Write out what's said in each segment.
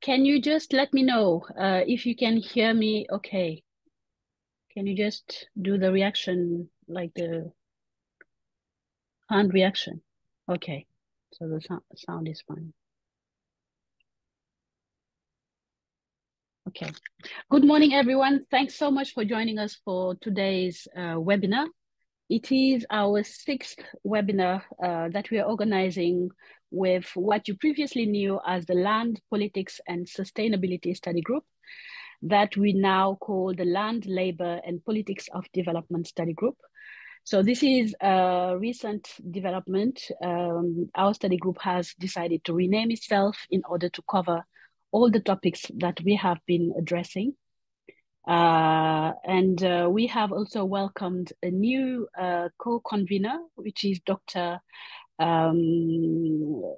Can you just let me know if you can hear me okay? Can you just do the reaction, like the hand reaction? Okay, so the sound is fine. Okay. Good morning, everyone. Thanks so much for joining us for today's webinar. It is our sixth webinar that we are organizing with what you previously knew as the Land, Politics and Sustainability Study Group, that we now call the Land, Labor and Politics of Development Study Group. So this is a recent development. Our study group has decided to rename itself in order to cover all the topics that we have been addressing. We have also welcomed a new co-convener, which is Dr. Mihika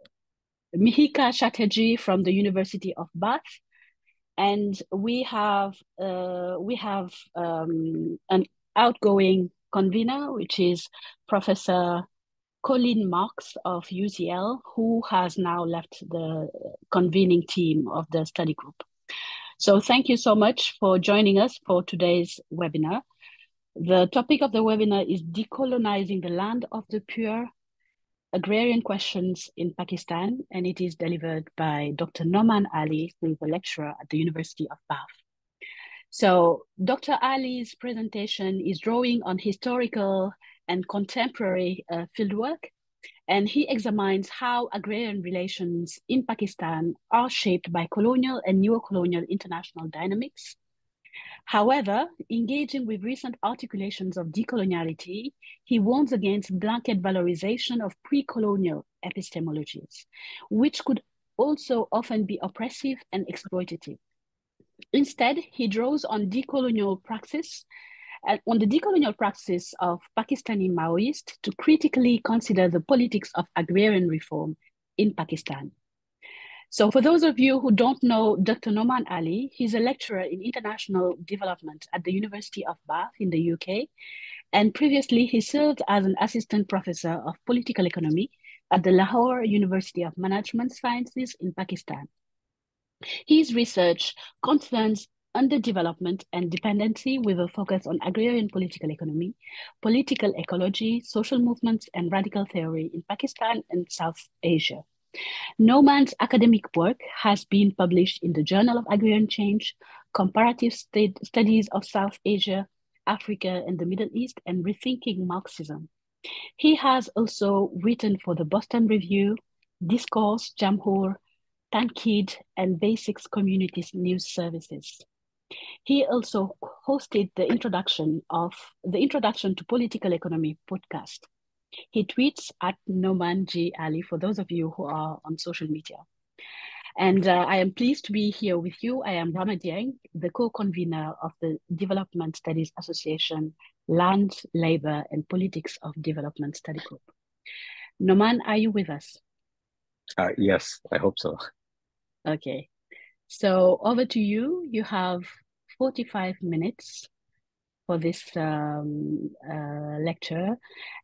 Chatterjee from the University of Bath. And we have an outgoing convener, which is Professor Colin Marks of UCL, who has now left the convening team of the study group. So thank you so much for joining us for today's webinar. The topic of the webinar is Decolonizing the Land of the Pure, Agrarian Questions in Pakistan, and it is delivered by Dr. Noaman Ali, who is a lecturer at the University of Bath. So Dr. Ali's presentation is drawing on historical and contemporary fieldwork, and he examines how agrarian relations in Pakistan are shaped by colonial and neo-colonial international dynamics. However, engaging with recent articulations of decoloniality, he warns against blanket valorization of pre-colonial epistemologies, which could also often be oppressive and exploitative. Instead, he draws on decolonial praxis, on the decolonial praxis of Pakistani Maoists to critically consider the politics of agrarian reform in Pakistan. So for those of you who don't know Dr. Noaman Ali, he's a lecturer in international development at the University of Bath in the UK. And previously he served as an assistant professor of political economy at the Lahore University of Management Sciences in Pakistan. His research concerns underdevelopment and dependency with a focus on agrarian political economy, political ecology, social movements, and radical theory in Pakistan and South Asia. Noaman's academic work has been published in the Journal of Agrarian Change, Comparative Studies of South Asia, Africa, and the Middle East, and Rethinking Marxism. He has also written for the Boston Review, Discourse, Jamhoor, Tanqeed, and Basics Communities News Services. He also hosted the Introduction to Political Economy podcast. He tweets at Noaman G Ali for those of you who are on social media. And I am pleased to be here with you. I am Rama Dieng, the co-convener of the Development Studies Association, Land, Labor, and Politics of Development Study Group. Noaman, are you with us? Yes, I hope so. Okay. So over to you. You have 45 minutes for this lecture.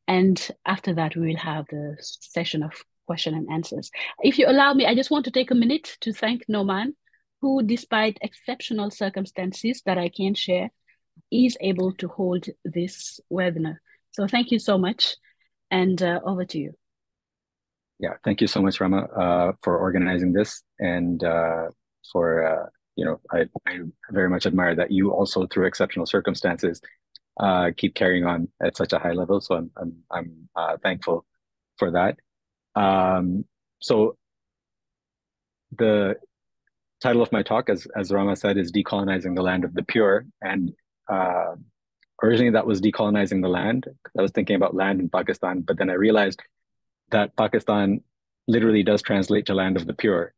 And after that, we will have the session of question and answers. If you allow me, I just want to take a minute to thank Noaman, who, despite exceptional circumstances that I can't share, is able to hold this webinar. So thank you so much. And over to you. Yeah, thank you so much, Rama, for organizing this and for I very much admire that you also, through exceptional circumstances, keep carrying on at such a high level. So I'm thankful for that. So the title of my talk, as Rama said, is Decolonizing the Land of the Pure, and originally that was decolonizing the land. I was thinking about land in Pakistan, but then I realized that Pakistan literally does translate to land of the pure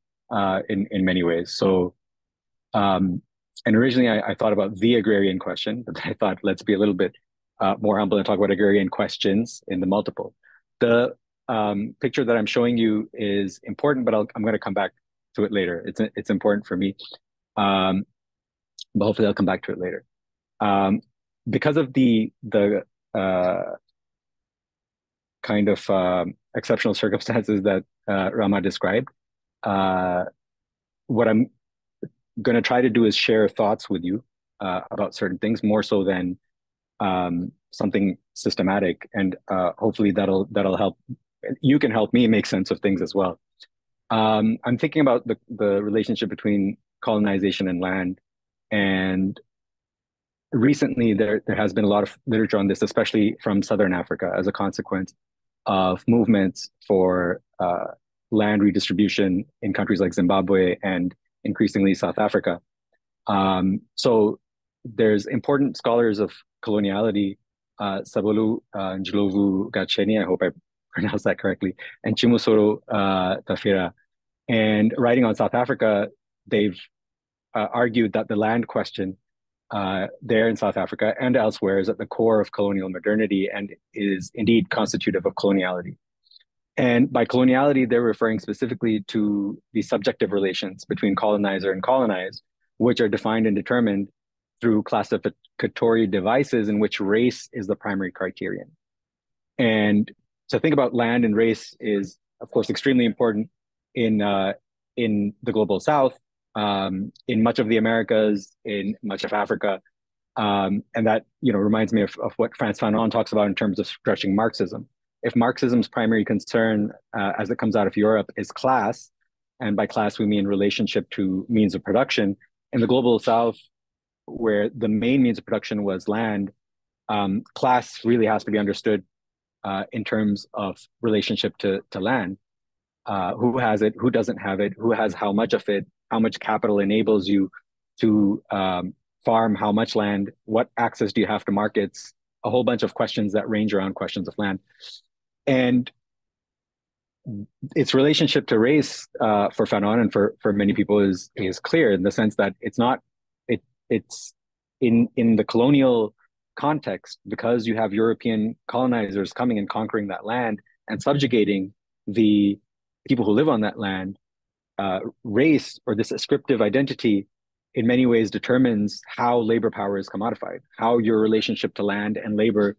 in many ways. So, and originally I thought about the agrarian question, but I thought let's be a little bit more humble and talk about agrarian questions in the multiple. The picture that I'm showing you is important, but I'm going to come back to it later. It's important for me, but hopefully I'll come back to it later. Because of the kind of exceptional circumstances that Rama described, what I'm going to try to do is share thoughts with you about certain things more so than something systematic, and hopefully that'll help. You can help me make sense of things as well. I'm thinking about the relationship between colonization and land, and recently there has been a lot of literature on this, especially from Southern Africa, as a consequence of movements for land redistribution in countries like Zimbabwe and increasingly South Africa. So there's important scholars of coloniality, Sabolu Ndlovu Gacheni, I hope I pronounced that correctly, and Chimusoro Tafira. And writing on South Africa, they've argued that the land question there in South Africa and elsewhere is at the core of colonial modernity and is indeed constitutive of coloniality. And by coloniality, they're referring specifically to the subjective relations between colonizer and colonized, which are defined and determined through classificatory devices in which race is the primary criterion. And to think about land and race is, of course, extremely important in the global South, in much of the Americas, in much of Africa, and that reminds me of what Frantz Fanon talks about in terms of stretching Marxism. If Marxism's primary concern, as it comes out of Europe, is class, and by class we mean relationship to means of production, in the global South, where the main means of production was land, class really has to be understood in terms of relationship to land. Who has it? Who doesn't have it? Who has how much of it? How much capital enables you to farm how much land? What access do you have to markets? A whole bunch of questions that range around questions of land. And its relationship to race for Fanon and for many people is clear in the sense that it's in the colonial context, because you have European colonizers coming and conquering that land and subjugating the people who live on that land. Race, or this ascriptive identity, in many ways determines how labor power is commodified, how your relationship to land and labor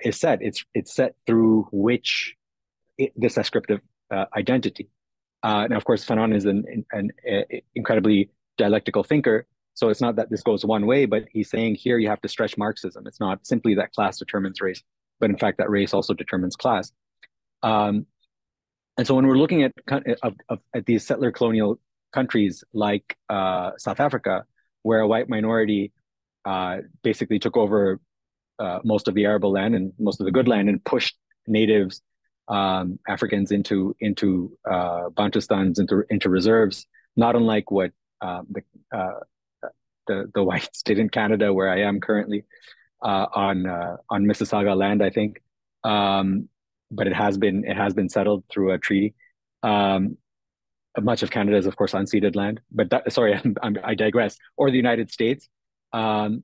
is set. It's set through this ascriptive identity. Now, of course, Fanon is an incredibly dialectical thinker, so it's not that this goes one way, but he's saying here you have to stretch Marxism. It's not simply that class determines race, but in fact that race also determines class. And so when we're looking at these settler colonial countries like South Africa, where a white minority basically took over most of the arable land and most of the good land and pushed natives, Africans into Bantustans, into reserves, not unlike what the whites did in Canada, where I am currently on Mississauga land, I think. But it has been settled through a treaty. Much of Canada is, of course, unceded land. But I digress. Or the United States. So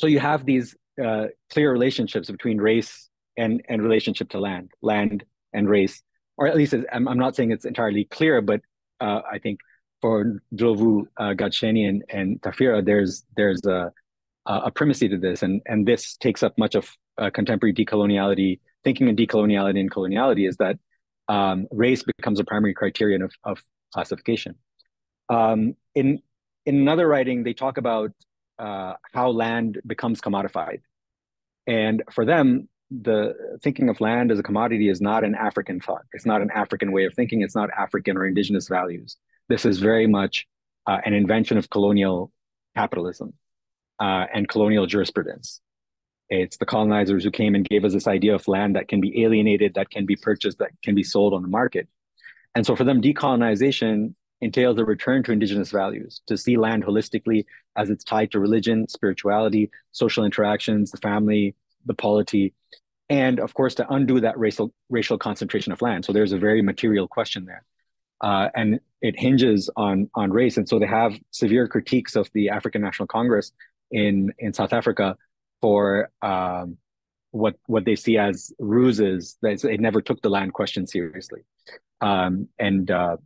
you have these clear relationships between race and relationship to land and race, or at least I'm not saying it's entirely clear, but I think for Ndlovu Gacheni and Tafira, there's a primacy to this, and this takes up much of contemporary decoloniality thinking. In decoloniality and coloniality is that race becomes a primary criterion of classification. In another writing, they talk about how land becomes commodified, and for them, the thinking of land as a commodity is not an African thought. It's not an African way of thinking. It's not African or indigenous values. This is very much an invention of colonial capitalism and colonial jurisprudence. It's the colonizers who came and gave us this idea of land that can be alienated, that can be purchased, that can be sold on the market. And so for them, decolonization entails a return to indigenous values, to see land holistically as it's tied to religion, spirituality, social interactions, the family, the polity, and of course to undo that racial concentration of land. So there's a very material question there. And it hinges on race. And so they have severe critiques of the African National Congress in South Africa for what they see as ruses. That it never took the land question seriously. And it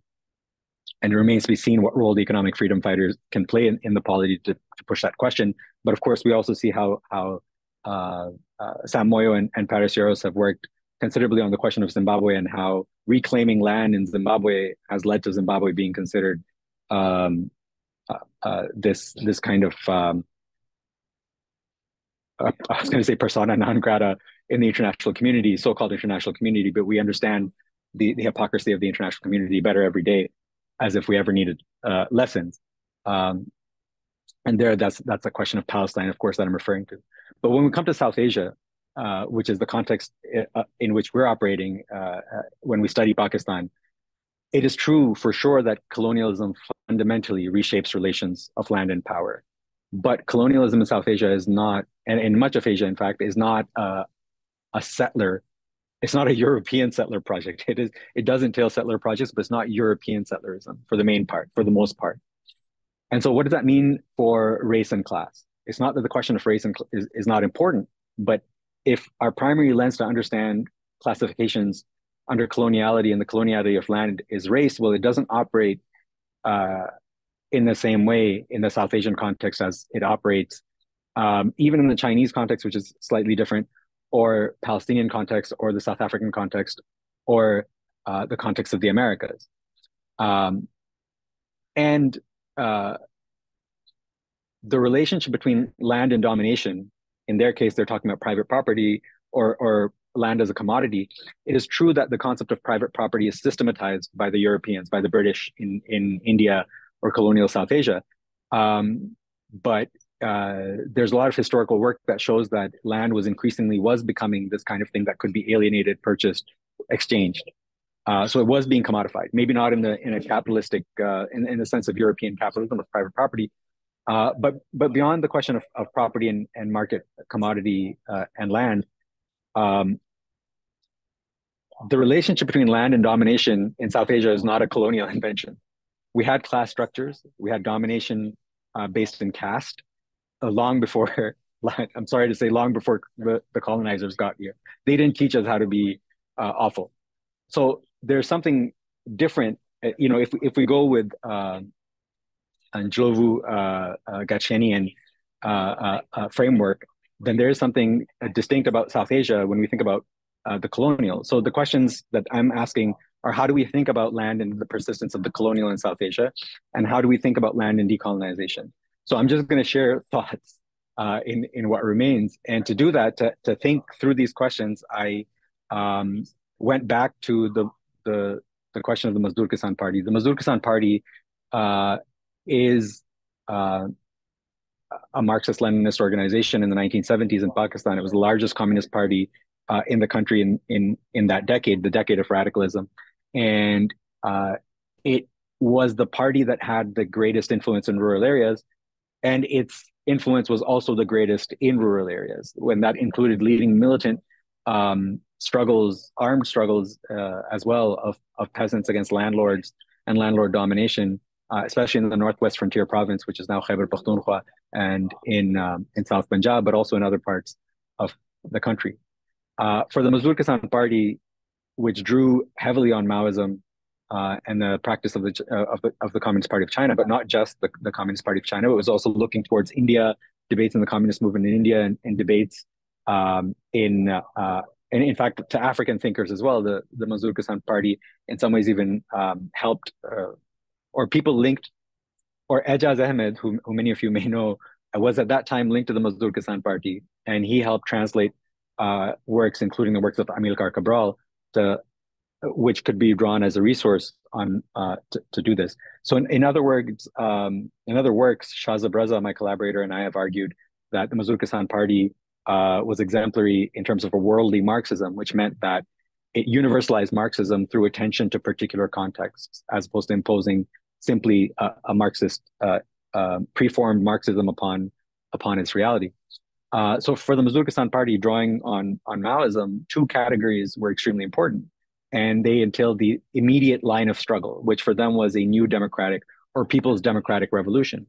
remains to be seen what role the economic freedom fighters can play in the polity to push that question. But of course, we also see how Sam Moyo and Paris Yaros have worked considerably on the question of Zimbabwe, and how reclaiming land in Zimbabwe has led to Zimbabwe being considered this kind of I was going to say persona non grata in the international community, so-called international community, but we understand the hypocrisy of the international community better every day, as if we ever needed lessons. Um, and that's a question of Palestine, of course, that I'm referring to. But when we come to South Asia, which is the context in which we're operating when we study Pakistan, it is true for sure that colonialism fundamentally reshapes relations of land and power. But colonialism in South Asia is not, and in much of Asia, in fact, is not a settler. It's not a European settler project. It does entail settler projects, but it's not European settlerism for the main part, for the most part. And so what does that mean for race and class? It's not that the question of race is not important, but if our primary lens to understand classifications under coloniality and the coloniality of land is race, well, it doesn't operate uh, in the same way in the South Asian context as it operates, even in the Chinese context, which is slightly different, or Palestinian context, or the South African context, or the context of the Americas. Um, and the relationship between land and domination, in their case, they're talking about private property or land as a commodity. It is true that the concept of private property is systematized by the Europeans, by the British in India or colonial South Asia. But there's a lot of historical work that shows that land was becoming this kind of thing that could be alienated, purchased, exchanged. So it was being commodified, maybe not in a capitalistic, in the sense of European capitalism of private property, but beyond the question of property and market commodity and land, um, the relationship between land and domination in South Asia is not a colonial invention. We had class structures, we had domination based in caste long before. I'm sorry to say, long before the colonizers got here. They didn't teach us how to be awful. So there's something different. If we go with Ndlovu Gachenian framework, then there is something distinct about South Asia when we think about the colonial. So the questions that I'm asking are, how do we think about land and the persistence of the colonial in South Asia? And how do we think about land and decolonization? So I'm just going to share thoughts in what remains. And to do that, to think through these questions, I went back to the question of the Mazdoor Kisan Party. The Mazdoor Kisan Party is a Marxist-Leninist organization in the 1970s in Pakistan. It was the largest communist party in the country in that decade, the decade of radicalism. And it was the party that had the greatest influence in rural areas. And its influence was also the greatest in rural areas, when that included leading militant struggles, armed struggles as well of peasants against landlords and landlord domination, especially in the Northwest Frontier Province, which is now Khyber Pakhtunkhwa, and in South Punjab, but also in other parts of the country. For the Mazdoor Kisan Party, which drew heavily on Maoism and the practice of the Communist Party of China, but not just the Communist Party of China, it was also looking towards India, debates in the communist movement in India, and debates and in fact to African thinkers as well. The Mazdoor Kisan Party in some ways even helped or people linked, or Ejaz Ahmed, who many of you may know, was at that time linked to the Mazdoor Kisan Party, and he helped translate works, including the works of Amilcar Cabral, which could be drawn as a resource on to do this. So in other words, in other works, Shahzab Raza, my collaborator, and I have argued that the Mazdoor Kisan Party was exemplary in terms of a worldly Marxism, which meant that it universalized Marxism through attention to particular contexts, as opposed to imposing simply a Marxist, preformed Marxism upon its reality. So for the Mazdoor Kisan Party, drawing on Maoism, two categories were extremely important, and they entailed the immediate line of struggle, which for them was a new democratic or people's democratic revolution.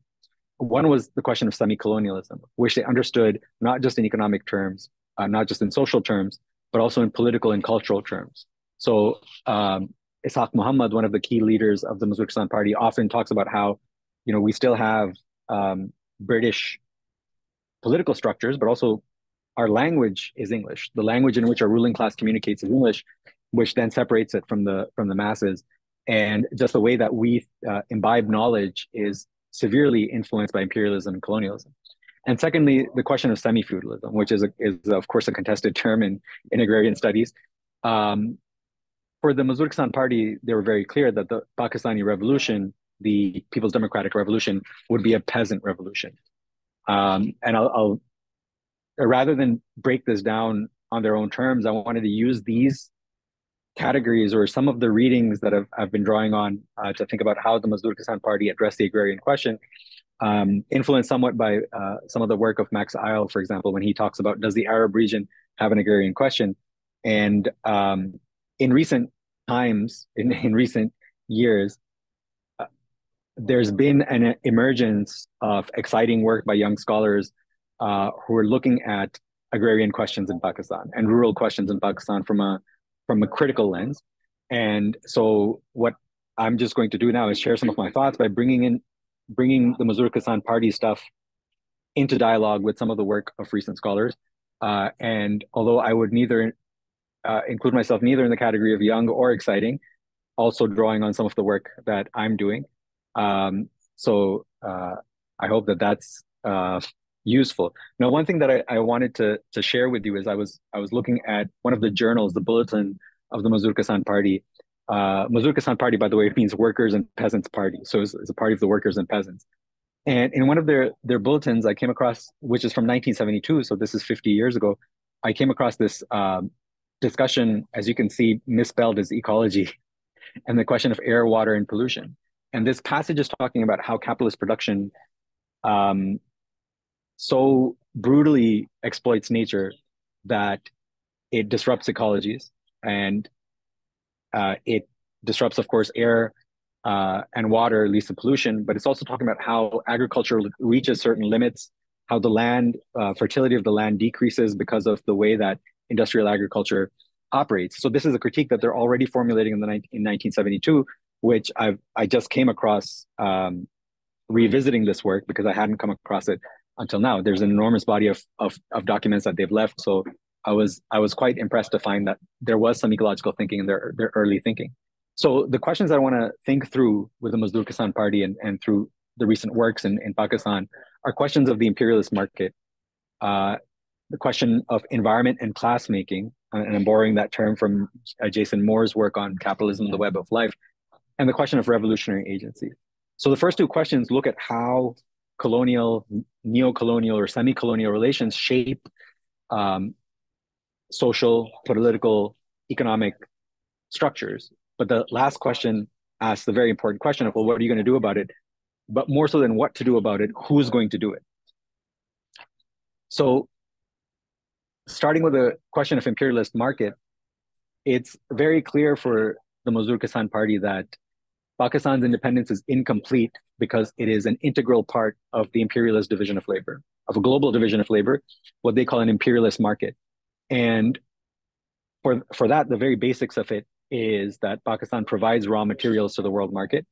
One was the question of semi-colonialism, which they understood not just in economic terms, not just in social terms, but also in political and cultural terms. So Ishaq Muhammad, one of the key leaders of the Mazdoor Kisan Party, often talks about how, we still have British political structures, but also our language is English. The language in which our ruling class communicates is English, which then separates it from the masses. And just the way that we imbibe knowledge is severely influenced by imperialism and colonialism. And secondly, the question of semi-feudalism, which is of course a contested term in agrarian studies. For the Mazur-e-Khasan party, they were very clear that the Pakistani revolution, the People's Democratic Revolution, would be a peasant revolution. And I'll rather than break this down on their own terms, I wanted to use these categories or some of the readings that I've been drawing on to think about how the Mazur-e-Khasan party addressed the agrarian question, influenced somewhat by some of the work of Max Eil, for example, when he talks about does the Arab region have an agrarian question? And in recent times, in recent years, there's been an emergence of exciting work by young scholars who are looking at agrarian questions in Pakistan and rural questions in Pakistan from a critical lens. And so what I'm just going to do now is share some of my thoughts by bringing the Mazur-e-Khasan party stuff into dialogue with some of the work of recent scholars. And although I would neither include myself neither in the category of young or exciting, also drawing on some of the work that I'm doing. So I hope that that's useful. Now, one thing that I wanted to share with you is I was looking at one of the journals, the bulletin of the Mazur-e-Khasan party. Mazur-e-Khasan party, by the way, means Workers and Peasants Party. So it's a party of the workers and peasants. And in one of their bulletins, I came across, which is from 1972, so this is 50 years ago, I came across this discussion, as you can see, misspelled as ecology, and the question of air, water, and pollution. And this passage is talking about how capitalist production so brutally exploits nature that it disrupts ecologies, and it disrupts, of course, air and water, leads to pollution. But it's also talking about how agriculture reaches certain limits, how the land, fertility of the land decreases because of the way that industrial agriculture operates. So this is a critique that they're already formulating in 1972, which I just came across revisiting this work because I hadn't come across it until now. There's an enormous body of documents that they've left. So I was quite impressed to find that there was some ecological thinking in their early thinking. So the questions I want to think through with the Mazur-e-Khasan party and through the recent works in Pakistan are questions of the imperialist market, the question of environment and class making, and I'm borrowing that term from Jason Moore's work on Capitalism, the Web of Life, and the question of revolutionary agency. So the first two questions look at how colonial, neo-colonial, or semi-colonial relations shape social, political, economic structures. But the last question asks the very important question of, well, what are you going to do about it? But more so than what to do about it, who's going to do it? So starting with the question of imperialist market, it's very clear for the Mazur-e-Khasan party that Pakistan's independence is incomplete because it is an integral part of the imperialist division of labor, of a global division of labor, what they call an imperialist market. And for that, the very basics of it is that Pakistan provides raw materials to the world market,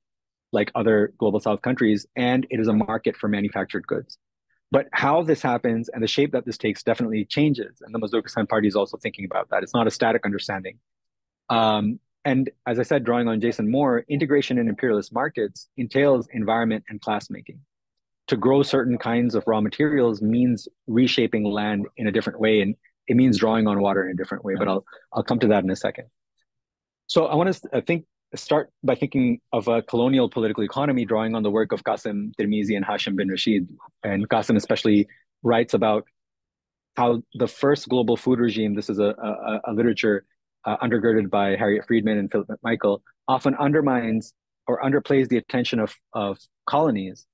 like other global South countries, and it is a market for manufactured goods. But how this happens and the shape that this takes definitely changes. And the Mazur-e-Khasan party is also thinking about that. It's not a static understanding. And as I said, drawing on Jason Moore, integration in imperialist markets entails environment and class making. To grow certain kinds of raw materials means reshaping land in a different way, and it means drawing on water in a different way. But I'll come to that in a second. So I want to start by thinking of a colonial political economy, drawing on the work of Qasim Tirmizi and Hashim bin Rashid. And Qasim especially writes about how the first global food regime, this is a literature undergirded by Harriet Friedman and Philip McMichael, often undermines or underplays the attention of colonies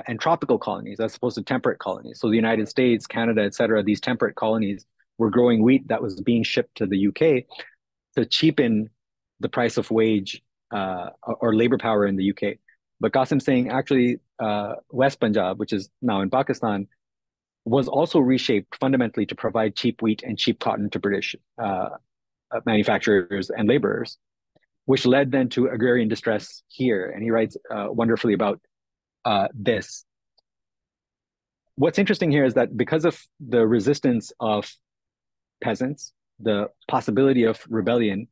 and tropical colonies as opposed to temperate colonies. So the United States, Canada, et cetera, these temperate colonies were growing wheat that was being shipped to the UK to cheapen the price of wage or labor power in the UK. But Qasim's saying actually West Punjab, which is now in Pakistan, was also reshaped fundamentally to provide cheap wheat and cheap cotton to British manufacturers and laborers, which led then to agrarian distress here. And he writes wonderfully about this. What's interesting here is that because of the resistance of peasants, the possibility of rebellion,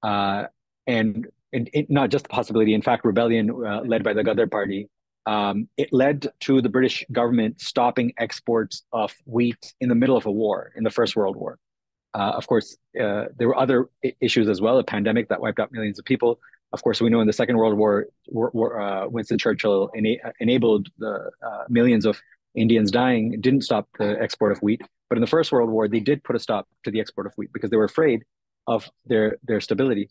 and not just the possibility, in fact, rebellion led by the Ghadar party it led to the British government stopping exports of wheat in the middle of a war, in the First World War. Of course, there were other issues as well, a pandemic that wiped out millions of people. Of course, we know in the Second World War, Winston Churchill enabled the millions of Indians dying, didn't stop the export of wheat. But in the First World War, they did put a stop to the export of wheat because they were afraid of their stability.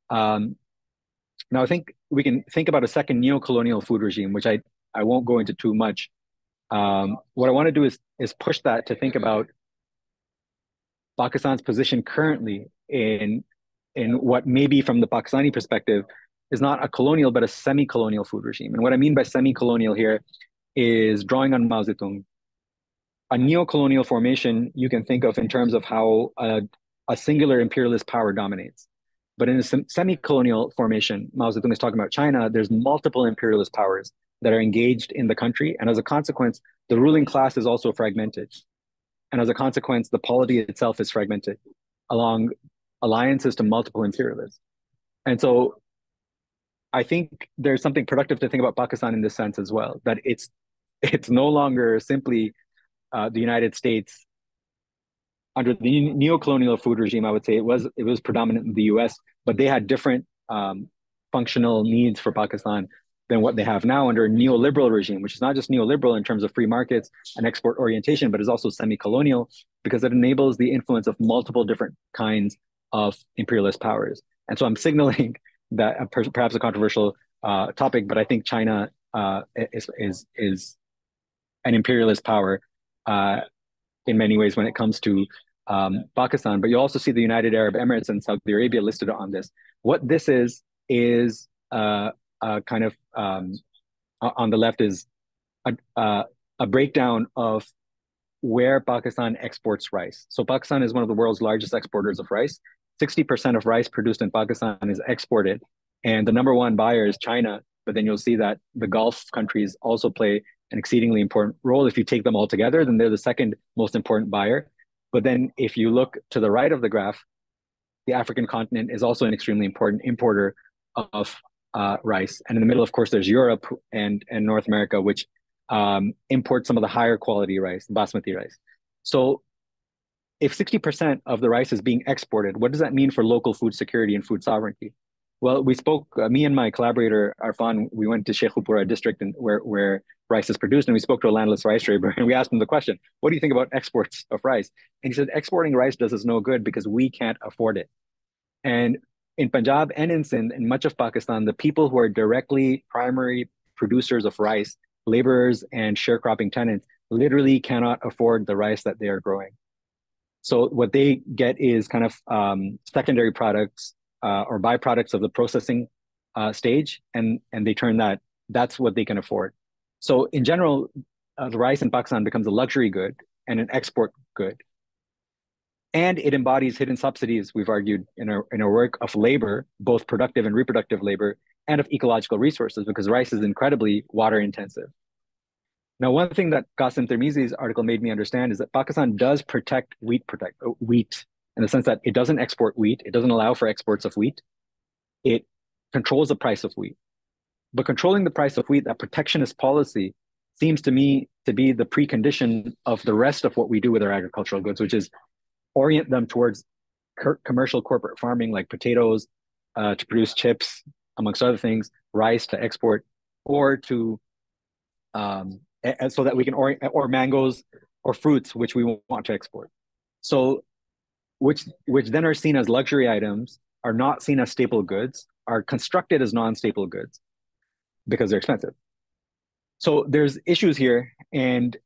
Now, I think we can think about a second neo-colonial food regime, which I won't go into too much. What I want to do is push that to think about Pakistan's position currently in what maybe from the Pakistani perspective is not a colonial but a semi-colonial food regime. And what I mean by semi-colonial here is drawing on Mao Zedong. A neo-colonial formation you can think of in terms of how a singular imperialist power dominates. But in a semi-colonial formation, Mao Zedong is talking about China, there's multiple imperialist powers that are engaged in the country. And as a consequence, the ruling class is also fragmented. And as a consequence, the polity itself is fragmented along alliances to multiple imperialists. And so I think there's something productive to think about Pakistan in this sense as well, that it's no longer simply the United States under the neo-colonial food regime. I would say it was predominant in the US, but they had different functional needs for Pakistan than what they have now under a neoliberal regime, which is not just neoliberal in terms of free markets and export orientation, but is also semi-colonial because it enables the influence of multiple different kinds of imperialist powers. And so I'm signaling that perhaps a controversial topic, but I think China is an imperialist power in many ways when it comes to Pakistan. But you also see the United Arab Emirates and Saudi Arabia listed on this. What this is kind of on the left is a breakdown of where Pakistan exports rice. So Pakistan is one of the world's largest exporters of rice. 60% of rice produced in Pakistan is exported, and the number one buyer is China. But then you'll see that the Gulf countries also play an exceedingly important role. If you take them all together, then they're the second most important buyer. But then if you look to the right of the graph, the African continent is also an extremely important importer of rice. And in the middle, of course, there's Europe and North America, which import some of the higher quality rice, basmati rice. So if 60% of the rice is being exported, what does that mean for local food security and food sovereignty? Well, we spoke, me and my collaborator, Arfan, we went to Sheikhupura district where rice is produced, and we spoke to a landless rice trader, and we asked him the question, what do you think about exports of rice? And he said, exporting rice does us no good because we can't afford it. And in Punjab and in Sindh, in much of Pakistan, the people who are directly primary producers of rice, laborers and sharecropping tenants, literally cannot afford the rice that they are growing. So what they get is kind of secondary products or byproducts of the processing stage, and they turn that's what they can afford. So in general, the rice in Pakistan becomes a luxury good and an export good. And it embodies hidden subsidies, we've argued in our work, of labor, both productive and reproductive labor, and of ecological resources, because rice is incredibly water intensive. Now, one thing that Qasim Tirmizi's article made me understand is that Pakistan does protect wheat in the sense that it doesn't export wheat. It doesn't allow for exports of wheat. It controls the price of wheat. But controlling the price of wheat, that protectionist policy, seems to me to be the precondition of the rest of what we do with our agricultural goods, which is orient them towards commercial corporate farming, like potatoes to produce chips, amongst other things, rice to export, or to so that we can or mangoes or fruits, which we want to export. So which then are seen as luxury items, are not seen as staple goods, are constructed as non-staple goods because they're expensive. So there's issues here. And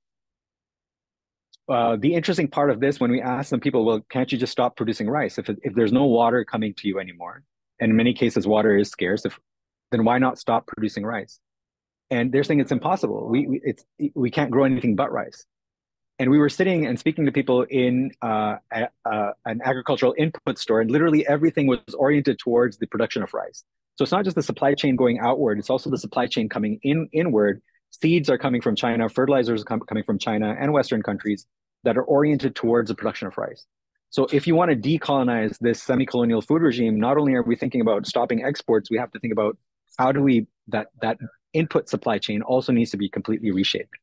the interesting part of this, when we ask some people, well, can't you just stop producing rice? If there's no water coming to you anymore, and in many cases water is scarce, then why not stop producing rice? And they're saying it's impossible. We can't grow anything but rice. And we were sitting and speaking to people in an agricultural input store, and literally everything was oriented towards the production of rice. So it's not just the supply chain going outward, it's also the supply chain coming inward. Seeds are coming from China, fertilizers are coming from China and Western countries that are oriented towards the production of rice. So if you want to decolonize this semi-colonial food regime, not only are we thinking about stopping exports, we have to think about how do we that input supply chain also needs to be completely reshaped.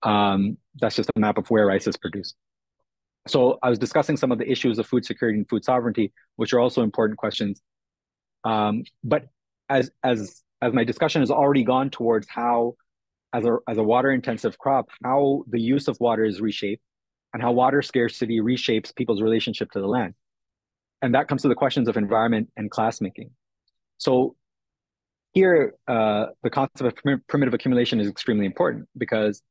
That's just a map of where rice is produced. So I was discussing some of the issues of food security and food sovereignty, which are also important questions. But as my discussion has already gone towards how, as a water intensive crop, how the use of water is reshaped and how water scarcity reshapes people's relationship to the land. And that comes to the questions of environment and class making. So here, the concept of primitive accumulation is extremely important because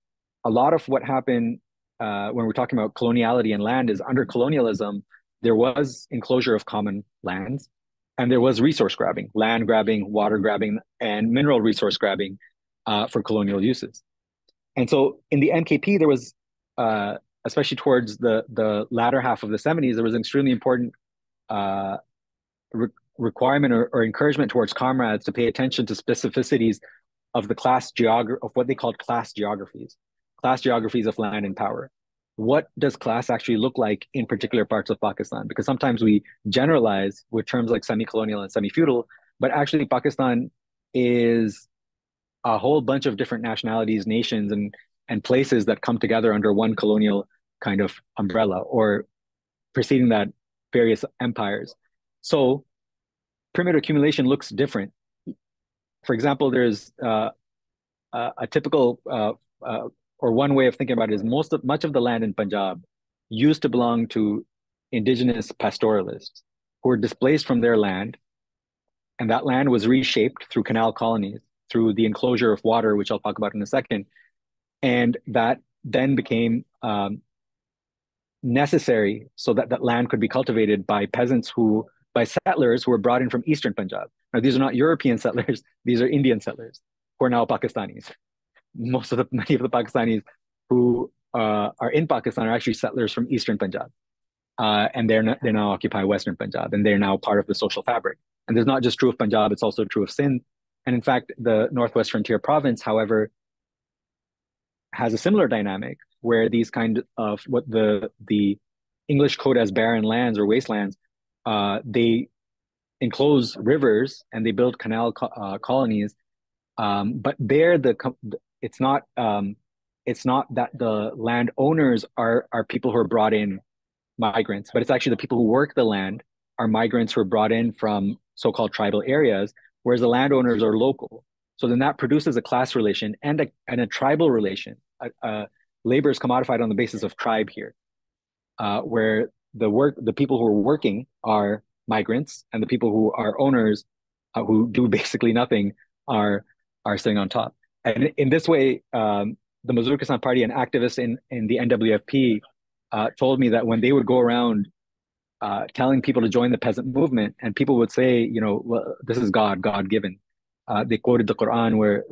a lot of what happened when we're talking about coloniality and land is under colonialism, there was enclosure of common lands and there was resource grabbing, land grabbing, water grabbing, and mineral resource grabbing for colonial uses. And so in the MKP, there was, especially towards the latter half of the 70s, there was an extremely important requirement or encouragement towards comrades to pay attention to specificities of the of what they called class geographies of land and power. What does class actually look like in particular parts of Pakistan? Because sometimes we generalize with terms like semi-colonial and semi-feudal, but actually Pakistan is a whole bunch of different nationalities, nations, and places that come together under one colonial kind of umbrella, or preceding that, various empires. So primitive accumulation looks different. For example, there's a typical or one way of thinking about it is much of the land in Punjab used to belong to indigenous pastoralists who were displaced from their land, and that land was reshaped through canal colonies, through the enclosure of water, which I'll talk about in a second, and that then became necessary so that that land could be cultivated by by settlers who were brought in from Eastern Punjab. Now, these are not European settlers; these are Indian settlers who are now Pakistanis. Many of the Pakistanis who are in Pakistan are actually settlers from Eastern Punjab, and they now occupy Western Punjab, and they're now part of the social fabric. And there's not just true of Punjab; it's also true of Sindh. And in fact, the Northwest Frontier Province, however, has a similar dynamic where these kind of what the English code as barren lands or wastelands, they enclose rivers and they build canal colonies. But there, it's not that the landowners are people who are brought in migrants, but it's actually the people who work the land are migrants who are brought in from so-called tribal areas, whereas the landowners are local. So then that produces a class relation and a tribal relation. Labor is commodified on the basis of tribe here, where the people who are working are migrants, and the people who are owners, who do basically nothing, are sitting on top. And in this way, the Mazur Kisan Party and activists in the NWFP told me that when they would go around telling people to join the peasant movement, and people would say, well, this is God given. They quoted the Quran where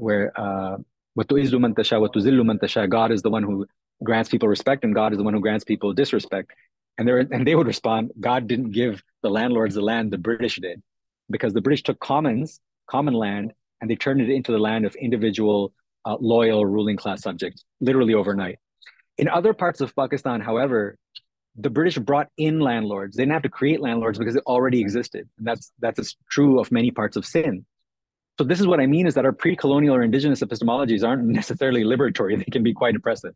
وَتُعِزُّ مَن تَشَاءُ وَتُذِلُّ مَن تَشَاءُ. God is the one who grants people respect, and God is the one who grants people disrespect. And they would respond, God didn't give the landlords the land, the British did, because the British took common land, and they turned it into the land of individual, loyal ruling class subjects, literally overnight. In other parts of Pakistan, however, the British brought in landlords. They didn't have to create landlords because it already existed. And that's true of many parts of Sindh. So this is what I mean, is that our pre-colonial or indigenous epistemologies aren't necessarily liberatory. They can be quite oppressive.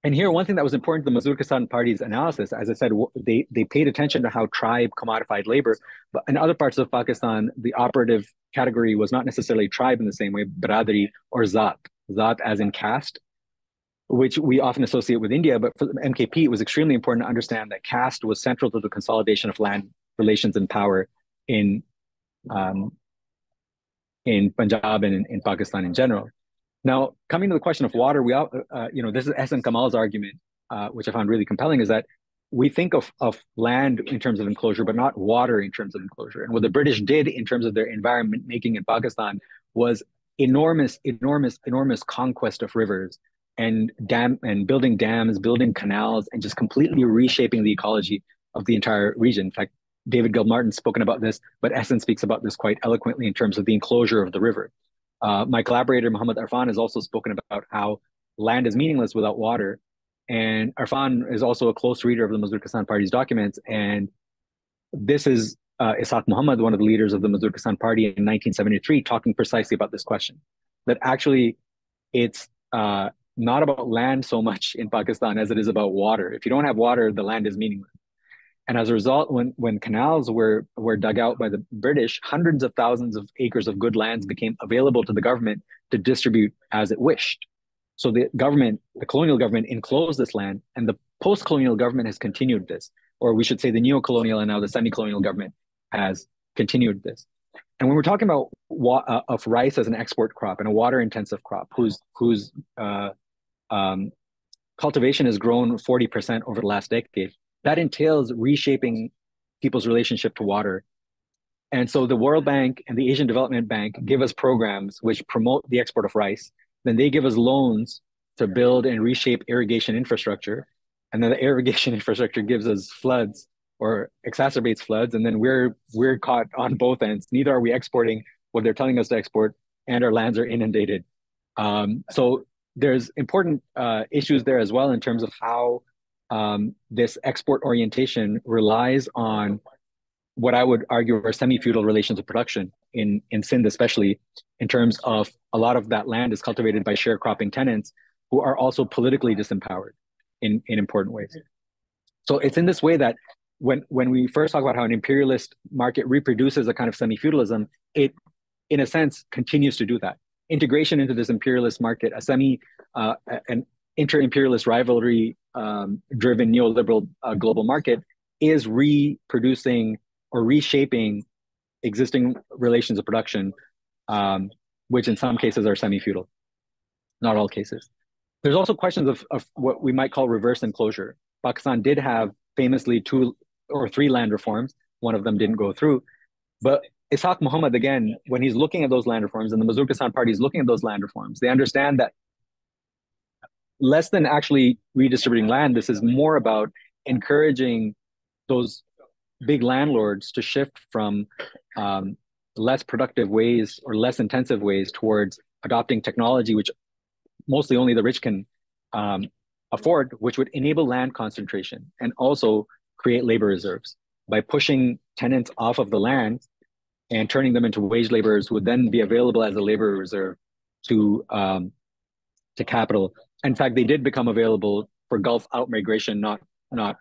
And here, one thing that was important to the Mazur Kisan Party's analysis, as I said, they paid attention to how tribe commodified labor. But in other parts of Pakistan, the operative category was not necessarily tribe in the same way, biradari or zat. Zat as in caste, which we often associate with India. But for the MKP, it was extremely important to understand that caste was central to the consolidation of land relations and power in Punjab and in Pakistan in general. Now, coming to the question of water, this is Ehsan Kamal's argument, which I found really compelling, is that we think of land in terms of enclosure, but not water in terms of enclosure. And what the British did in terms of their environment making in Pakistan was enormous conquest of rivers and building dams, building canals, and just completely reshaping the ecology of the entire region. In fact, David Gilmartin's spoken about this, but Ehsan speaks about this quite eloquently in terms of the enclosure of the river. My collaborator, Muhammad Arfan, has also spoken about how land is meaningless without water. And Arfan is also a close reader of the Mazur Kisan Party's documents. And this is Ishaq Muhammad, one of the leaders of the Mazur-Kisan Party in 1973, talking precisely about this question, that actually it's not about land so much in Pakistan as it is about water. If you don't have water, the land is meaningless. And as a result, when canals were dug out by the British, hundreds of thousands of acres of good lands became available to the government to distribute as it wished. So the government, the colonial government, enclosed this land, and the post-colonial government has continued this, or we should say the neo-colonial and now the semi-colonial government has continued this. And when we're talking about of rice as an export crop and a water-intensive crop, whose cultivation has grown 40% over the last decade, that entails reshaping people's relationship to water. And so the World Bank and the Asian Development Bank give us programs which promote the export of rice. Then they give us loans to build and reshape irrigation infrastructure. And then the irrigation infrastructure gives us floods or exacerbates floods. And then we're caught on both ends. Neither are we exporting what they're telling us to export, and our lands are inundated. So there's important issues there as well in terms of how this export orientation relies on what I would argue are semi-feudal relations of production in Sindh, especially in terms of a lot of that land is cultivated by sharecropping tenants who are also politically disempowered in important ways. So it's in this way that when we first talk about how an imperialist market reproduces a kind of semi-feudalism, it, in a sense, continues to do that. Integration into this imperialist market, an inter-imperialist rivalry driven neoliberal global market is reproducing or reshaping existing relations of production, which in some cases are semi-feudal, not all cases. There's also questions of what we might call reverse enclosure. Pakistan did have famously 2 or 3 land reforms. One of them didn't go through. But Ishaq Muhammad, again, when he's looking at those land reforms and the Mazur-Kisan Party is looking at those land reforms, they understand that less than actually redistributing land, this is more about encouraging those big landlords to shift from less productive ways or less intensive ways towards adopting technology, which mostly only the rich can afford, which would enable land concentration and also create labor reserves by pushing tenants off of the land and turning them into wage laborers who would then be available as a labor reserve to capital. In fact, they did become available for Gulf outmigration not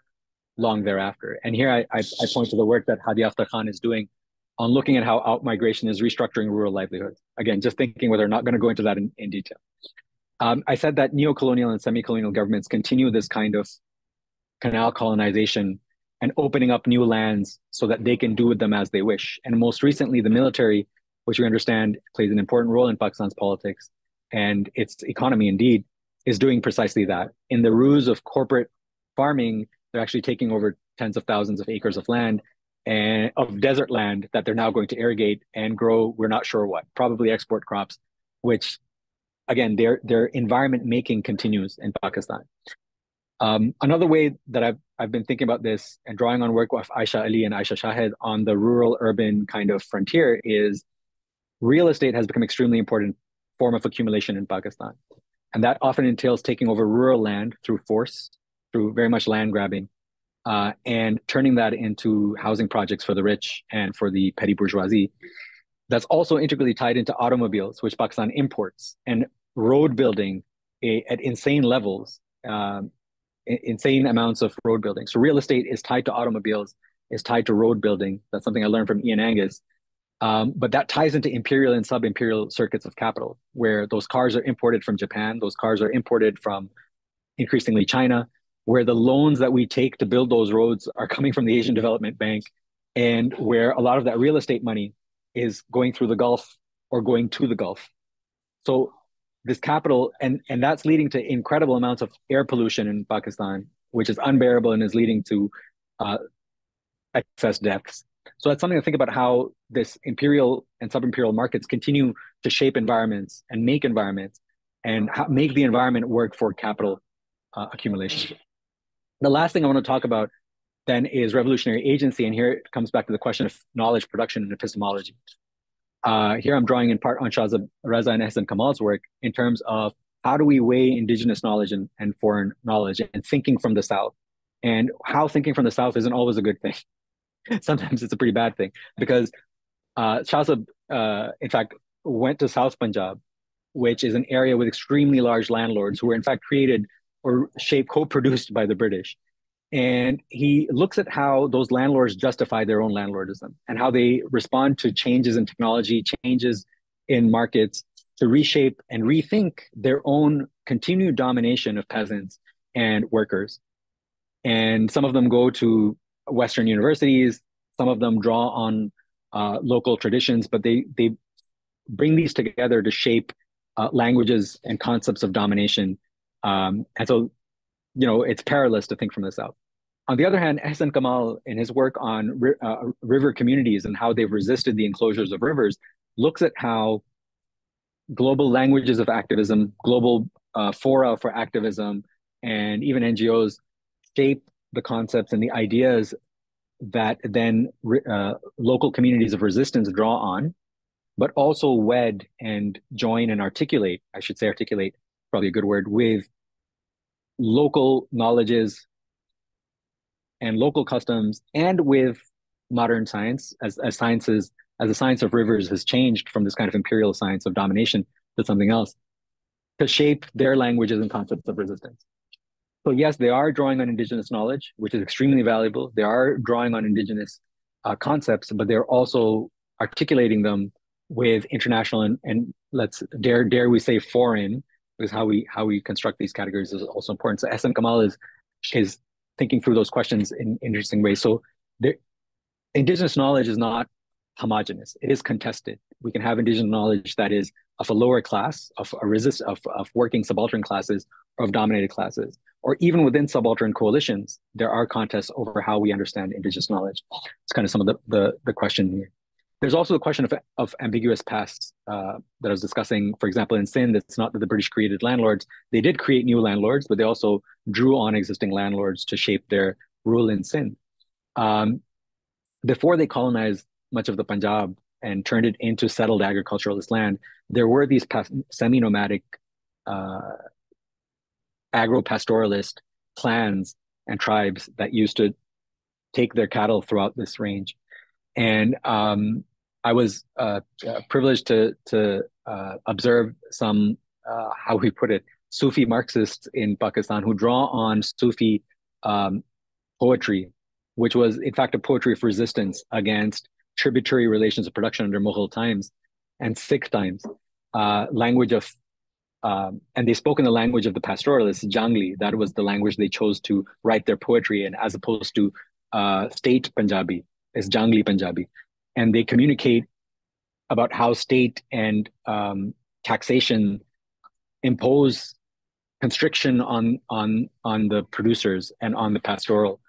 long thereafter. And here I point to the work that Hadi Akhtar Khan is doing on looking at how outmigration is restructuring rural livelihoods. Again, just thinking whether or not going to go into that in detail. I said that neo-colonial and semi-colonial governments continue this kind of canal colonization and opening up new lands so that they can do with them as they wish. And most recently, the military, which we understand plays an important role in Pakistan's politics and its economy indeed, is doing precisely that. In the ruse of corporate farming, they're actually taking over tens of thousands of acres of land and of desert land that they're now going to irrigate and grow, we're not sure what, probably export crops, which again, their environment making continues in Pakistan. Another way that I've been thinking about this and drawing on work with Aisha Ali and Aisha Shahed on the rural-urban kind of frontier is real estate has become extremely important form of accumulation in Pakistan. And that often entails taking over rural land through force, through very much land grabbing, and turning that into housing projects for the rich and for the petty bourgeoisie. That's also integrally tied into automobiles, which Pakistan imports, and road building at insane levels, insane amounts of road building. So real estate is tied to automobiles, is tied to road building. That's something I learned from Ian Angus. But that ties into imperial and sub-imperial circuits of capital, where those cars are imported from Japan, those cars are imported from increasingly China, where the loans that we take to build those roads are coming from the Asian Development Bank, and where a lot of that real estate money is going through the Gulf or going to the Gulf. So this capital, and that's leading to incredible amounts of air pollution in Pakistan, which is unbearable and is leading to excess deaths. So that's something to think about, how this imperial and sub-imperial markets continue to shape environments and make environments and make the environment work for capital accumulation. The last thing I want to talk about then is revolutionary agency. And here it comes back to the question of knowledge production and epistemology. Here I'm drawing in part on Shahzad Raza and Ehsan Kamal's work in terms of how do we weigh indigenous knowledge and foreign knowledge and thinking from the South, and how thinking from the South isn't always a good thing. Sometimes it's a pretty bad thing because Shahzab, in fact, went to South Punjab, which is an area with extremely large landlords who were in fact created or shaped, co-produced by the British. And he looks at how those landlords justify their own landlordism and how they respond to changes in technology, changes in markets to reshape and rethink their own continued domination of peasants and workers. And some of them go to Western universities, some of them draw on local traditions, but they bring these together to shape languages and concepts of domination. And so, it's perilous to think from this out. On the other hand, Ehsan Kamal, in his work on river communities and how they've resisted the enclosures of rivers, looks at how global languages of activism, global fora for activism, and even NGOs shape the concepts and the ideas that then local communities of resistance draw on, but also wed and join and articulate, I should say articulate, probably a good word, with local knowledges and local customs and with modern science as sciences as the science of rivers has changed from this kind of imperial science of domination to something else to shape their languages and concepts of resistance. So yes, they are drawing on indigenous knowledge, which is extremely valuable. They are drawing on indigenous concepts, but they're also articulating them with international and let's dare we say foreign, because how we construct these categories is also important. So Ehsan Kamal is thinking through those questions in interesting ways. So indigenous knowledge is not homogenous. It is contested. We can have indigenous knowledge that is of a lower class, of working subaltern classes, or of dominated classes, or even within subaltern coalitions, there are contests over how we understand indigenous knowledge. It's kind of some of the question here. There's also the question of ambiguous pasts that I was discussing. For example, in Sindh, it's not that the British created landlords. They did create new landlords, but they also drew on existing landlords to shape their rule in Sindh. Before they colonized much of the Punjab and turned it into settled agriculturalist land, there were these semi-nomadic agro-pastoralist clans and tribes that used to take their cattle throughout this range. And I was privileged to observe some, how we put it, Sufi Marxists in Pakistan who draw on Sufi poetry, which was in fact a poetry of resistance against tributary relations of production under Mughal times and Sikh times, language of, and they spoke in the language of the pastoralists, Jangli. That was the language they chose to write their poetry in, as opposed to state Punjabi, is Jangli Punjabi. And they communicate about how state and taxation impose constriction on the producers and on the pastoral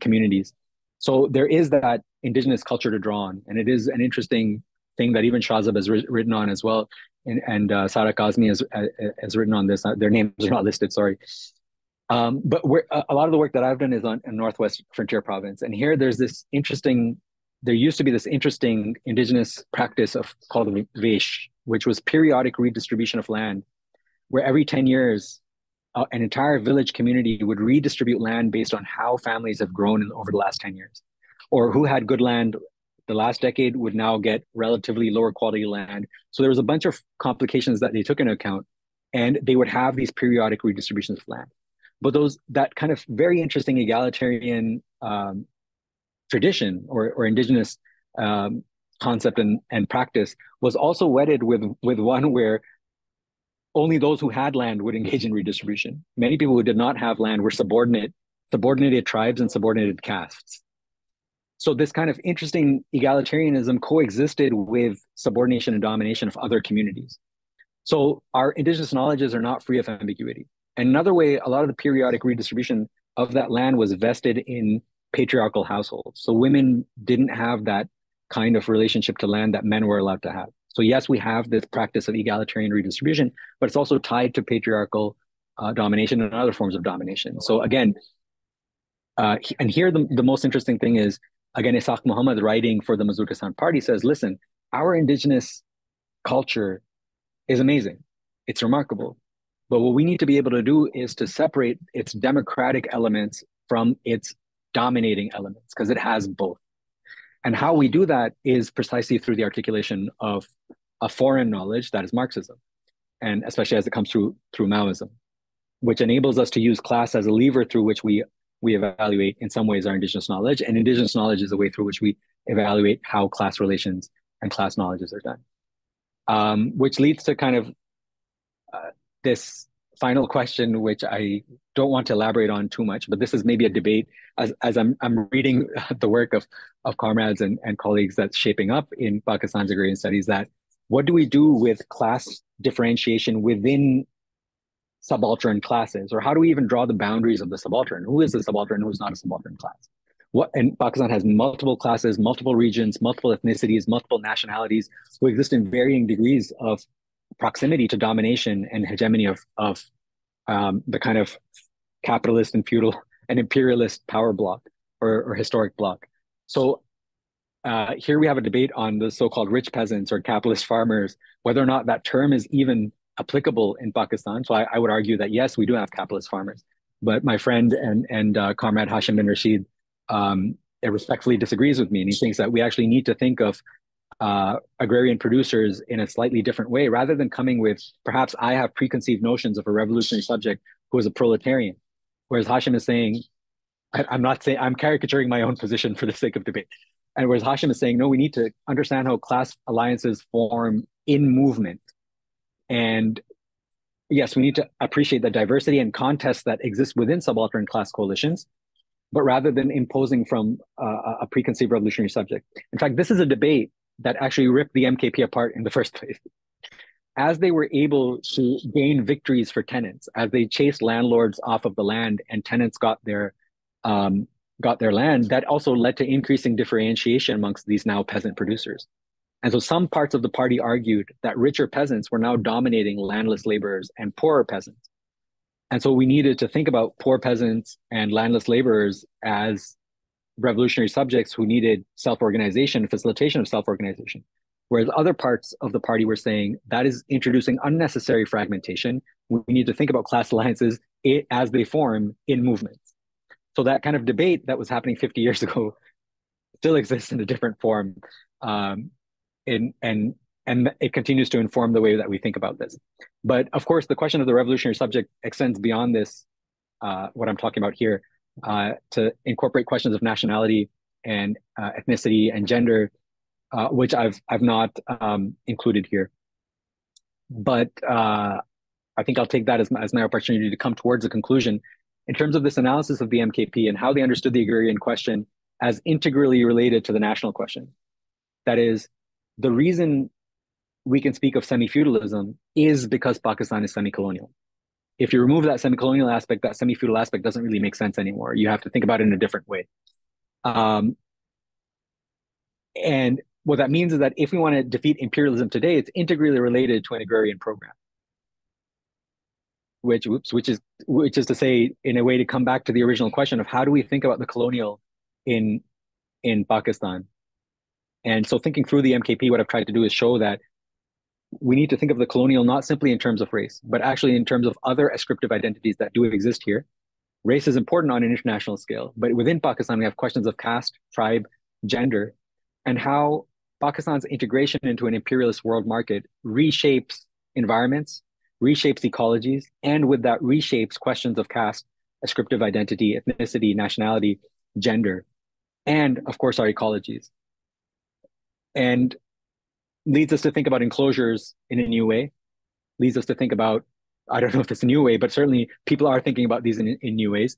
communities. So there is that indigenous culture to draw on, and it is an interesting thing that even Shahzab has written on as well, and Sarah Kazmi has written on this. Their names are not listed, sorry. But a lot of the work that I've done is in Northwest Frontier Province, and here there used to be this interesting indigenous practice called Vesh, which was periodic redistribution of land, where every 10 years, an entire village community would redistribute land based on how families have grown over the last 10 years, or who had good land the last decade would now get relatively lower quality land. So there was a bunch of complications that they took into account, and they would have these periodic redistributions of land. But that kind of very interesting egalitarian tradition or indigenous concept and practice was also wedded with one where only those who had land would engage in redistribution. Many people who did not have land were subordinated tribes and subordinated castes. So this kind of interesting egalitarianism coexisted with subordination and domination of other communities. So our indigenous knowledges are not free of ambiguity. And another way, a lot of the periodic redistribution of that land was vested in patriarchal households. So women didn't have that kind of relationship to land that men were allowed to have. So yes, we have this practice of egalitarian redistribution, but it's also tied to patriarchal domination and other forms of domination. So again, and here the most interesting thing is, again, Isaac Muhammad writing for the Mazur Kisan Party says, listen, our indigenous culture is amazing. It's remarkable. But what we need to be able to do is to separate its democratic elements from its dominating elements, because it has both. And how we do that is precisely through the articulation of a foreign knowledge that is Marxism, and especially as it comes through Maoism, which enables us to use class as a lever through which we evaluate in some ways our indigenous knowledge, and indigenous knowledge is a way through which we evaluate how class relations and class knowledges are done. Which leads to kind of this final question, which I don't want to elaborate on too much, but this is maybe a debate as I'm reading the work of comrades and colleagues that's shaping up in Pakistan's agrarian studies, that what do we do with class differentiation within subaltern classes, or how do we even draw the boundaries of the subaltern? Who is a subaltern, who's not a subaltern class? And Pakistan has multiple classes, multiple regions, multiple ethnicities, multiple nationalities who exist in varying degrees of proximity to domination and hegemony of the kind of capitalist and feudal and imperialist power block or historic block. So here we have a debate on the so-called rich peasants or capitalist farmers, whether or not that term is even applicable in Pakistan. So I would argue that yes, we do have capitalist farmers, but my friend and comrade Hashim bin Rashid respectfully disagrees with me, and he thinks that we actually need to think of agrarian producers in a slightly different way, rather than coming with, perhaps I have preconceived notions of a revolutionary subject who is a proletarian, whereas Hashim is saying, I'm not saying, I'm caricaturing my own position for the sake of debate. And whereas Hashim is saying, no, we need to understand how class alliances form in movement. And yes, we need to appreciate the diversity and contests that exist within subaltern class coalitions, but rather than imposing from a preconceived revolutionary subject. In fact, this is a debate that actually ripped the MKP apart in the first place. As they were able to gain victories for tenants, as they chased landlords off of the land and tenants got their land, that also led to increasing differentiation amongst these now peasant producers. And so some parts of the party argued that richer peasants were now dominating landless laborers and poorer peasants. And so we needed to think about poor peasants and landless laborers as revolutionary subjects who needed self-organization, facilitation of self-organization. Whereas other parts of the party were saying that is introducing unnecessary fragmentation. We need to think about class alliances as they form in movements. So that kind of debate that was happening 50 years ago still exists in a different form. And it continues to inform the way that we think about this. But of course, the question of the revolutionary subject extends beyond this, what I'm talking about here, to incorporate questions of nationality and ethnicity and gender, which I've not included here. But I think I'll take that as my opportunity to come towards a conclusion in terms of this analysis of the MKP and how they understood the agrarian question as integrally related to the national question. That is, the reason we can speak of semi-feudalism is because Pakistan is semi-colonial. If you remove that semi-colonial aspect, that semi-feudal aspect doesn't really make sense anymore. You have to think about it in a different way. And what that means is that if we want to defeat imperialism today, it's integrally related to an agrarian program. Which is to say, in a way, to come back to the original question of how do we think about the colonial in Pakistan? And so thinking through the MKP, what I've tried to do is show that we need to think of the colonial not simply in terms of race, but actually in terms of other ascriptive identities that do exist here. Race is important on an international scale, but within Pakistan, we have questions of caste, tribe, gender, and how Pakistan's integration into an imperialist world market reshapes environments, reshapes ecologies, and with that reshapes questions of caste, ascriptive identity, ethnicity, nationality, gender, and of course our ecologies. And leads us to think about enclosures in a new way, leads us to think about, I don't know if it's a new way, but certainly people are thinking about these in new ways.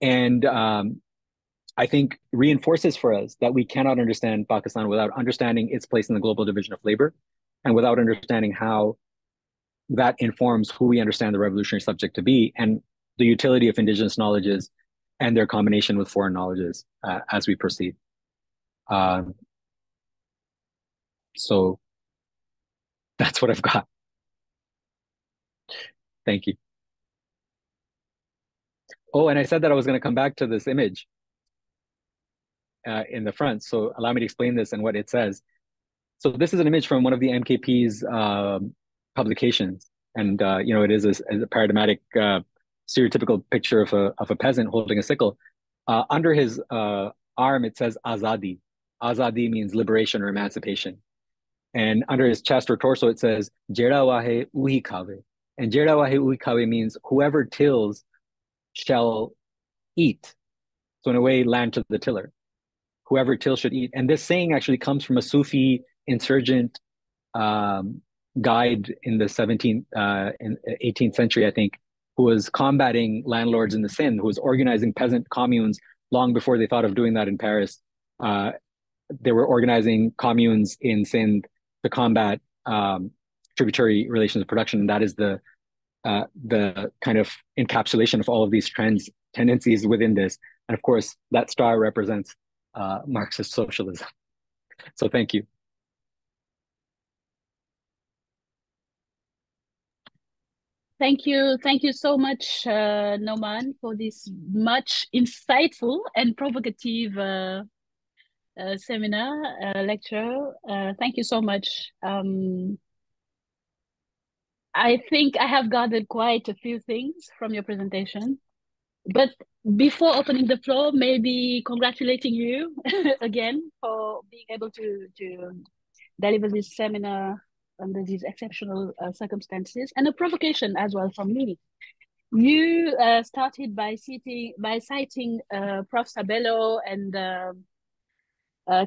And I think reinforces for us that we cannot understand Pakistan without understanding its place in the global division of labor and without understanding how that informs who we understand the revolutionary subject to be and the utility of indigenous knowledges and their combination with foreign knowledges as we proceed. So that's what I've got. Thank you. Oh, and I said that I was going to come back to this image in the front. So allow me to explain this and what it says. So this is an image from one of the MKP's publications. And, it is a paradigmatic, stereotypical picture of a peasant holding a sickle. Under his arm, it says Azadi. Azadi means liberation or emancipation. And under his chest or torso, it says, Jera wahe uhi kave. And Jera wahe uhi kave means whoever tills shall eat. So in a way, land to the tiller. Whoever tills should eat. And this saying actually comes from a Sufi insurgent um, guide in the 18th century, I think, who was combating landlords in the Sindh, who was organizing peasant communes long before they thought of doing that in Paris. Uh, they were organizing communes in Sindh to combat tributary relations of production. And that is the kind of encapsulation of all of these trends, tendencies within this. And of course, that star represents Marxist socialism. So thank you. Thank you so much, Noman, for this much insightful and provocative seminar, lecture. Thank you so much. I think I have gathered quite a few things from your presentation. But before opening the floor, maybe congratulating you again for being able to deliver this seminar under these exceptional circumstances, and a provocation as well from me. You started by citing Prof. Sabello and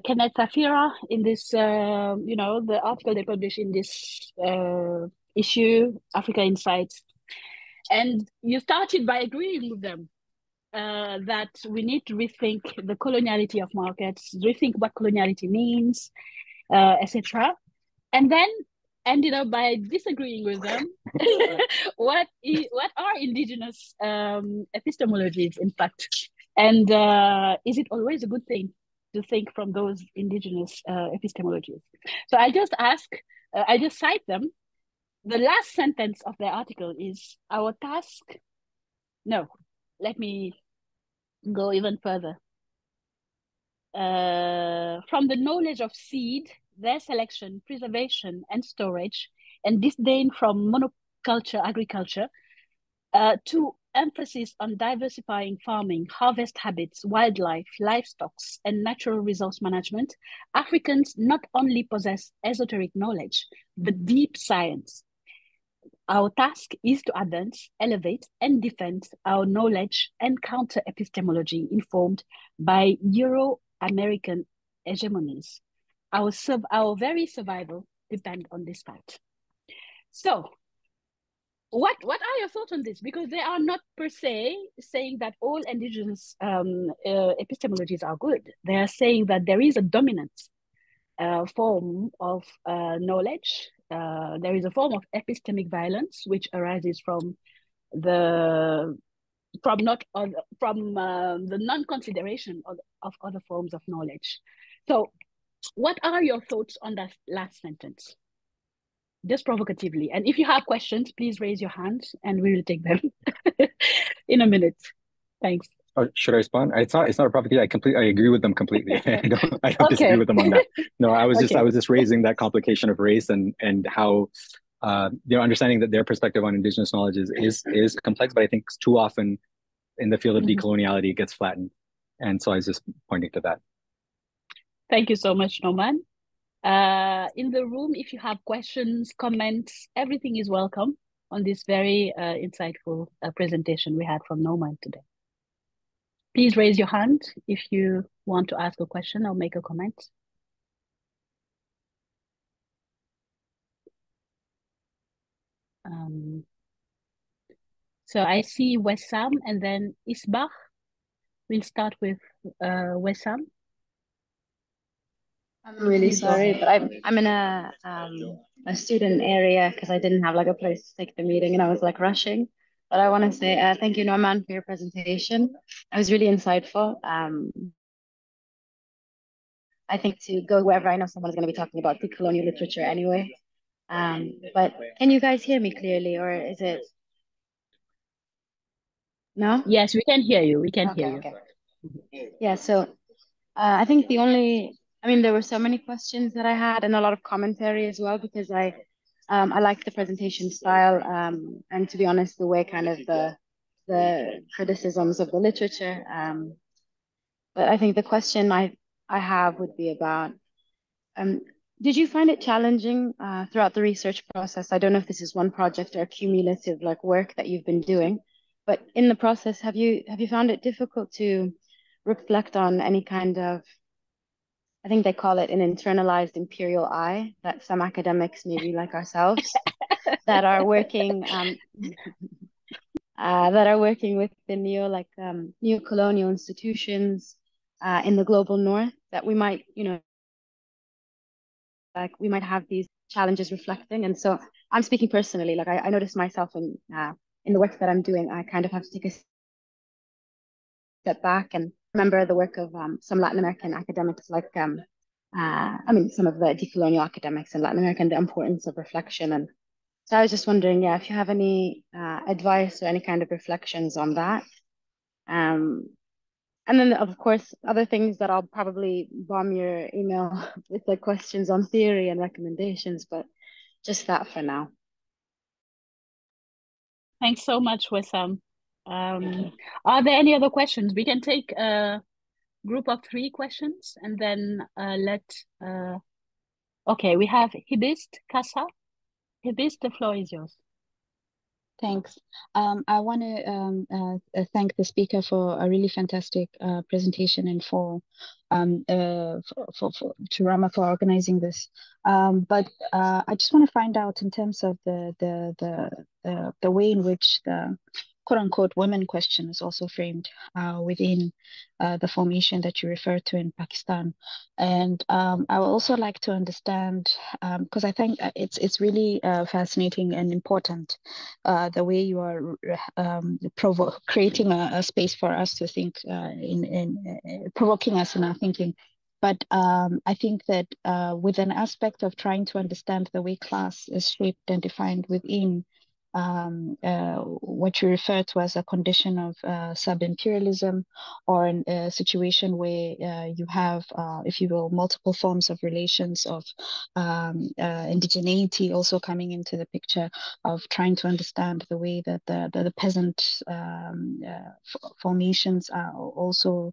Kenneth Safira in this, the article they published in this issue, Africa Insights. And you started by agreeing with them that we need to rethink the coloniality of markets, rethink what coloniality means, etc. And then ended up by disagreeing with them. What are indigenous epistemologies, in fact? And is it always a good thing to think from those indigenous epistemologies? So I just cite them. The last sentence of their article is, our task, no, let me go even further. From the knowledge of seed, their selection, preservation, and storage, and disdain from monoculture agriculture, to emphasis on diversifying farming, harvest habits, wildlife, livestock, and natural resource management, Africans not only possess esoteric knowledge, but deep science. Our task is to advance, elevate, and defend our knowledge and counter epistemology informed by Euro-American hegemonies. Our very survival depend on this fact. So, what are your thoughts on this? Because they are not per se saying that all indigenous epistemologies are good. They are saying that there is a dominant form of knowledge. There is a form of epistemic violence which arises from the non-consideration of other forms of knowledge. So, what are your thoughts on that last sentence? Just provocatively. And if you have questions, please raise your hand and we will take them in a minute. Thanks. Should I respond? It's not a provocation. I agree with them completely. I don't disagree with them on that. No, I was just raising that complication of race and how understanding that their perspective on indigenous knowledge is complex, but I think too often in the field of decoloniality it gets flattened. And so I was just pointing to that. Thank you so much, Noman. In the room, if you have questions, comments, everything is welcome on this very insightful presentation we had from Noman today. Please raise your hand if you want to ask a question or make a comment. So I see Wessam and then Isbah. We'll start with Wessam. I'm really sorry, but I'm in a student area because I didn't have like a place to take the meeting and I was like rushing. But I want to say thank you, Noaman, for your presentation. It was really insightful. I think to go wherever I know someone's going to be talking about decolonial literature anyway. But can you guys hear me clearly, or is it? No? Yes, we can hear you. We can hear you. Okay. Yeah, so I think there were so many questions that I had and a lot of commentary as well because I like the presentation style and to be honest, the way kind of the criticisms of the literature. But I think the question I have would be about, did you find it challenging throughout the research process? I don't know if this is one project or cumulative like work that you've been doing, but in the process, have you found it difficult to reflect on any kind of, I think they call it an internalized imperial eye, that some academics, maybe like ourselves, that are working with the neo-colonial institutions in the global north, that we might, like we might have these challenges reflecting. And so I'm speaking personally, like I notice myself in the work that I'm doing, I kind of have to take a step back and remember the work of some Latin American academics, like some of the decolonial academics in Latin America, and the importance of reflection. And so I was just wondering, yeah, if you have any advice or any kind of reflections on that. Um, and then, of course, other things that I'll probably bomb your email with the questions on theory and recommendations, but just that for now. Thanks so much, Wissam. Are there any other questions? We can take a group of 3 questions and then okay, we have Hibist Kasa. Hibist, the floor is yours. Thanks. I want to thank the speaker for a really fantastic presentation, and to Rama for organizing this. But I just want to find out, in terms of the way in which the quote unquote women question is also framed within the formation that you referred to in Pakistan. And I would also like to understand, because I think it's really fascinating and important, the way you are creating a space for us to think, provoking us in our thinking. But I think that with an aspect of trying to understand the way class is shaped and defined within what you refer to as a condition of sub-imperialism, or in a situation where you have, if you will, multiple forms of relations of indigeneity also coming into the picture, of trying to understand the way that the peasant formations are also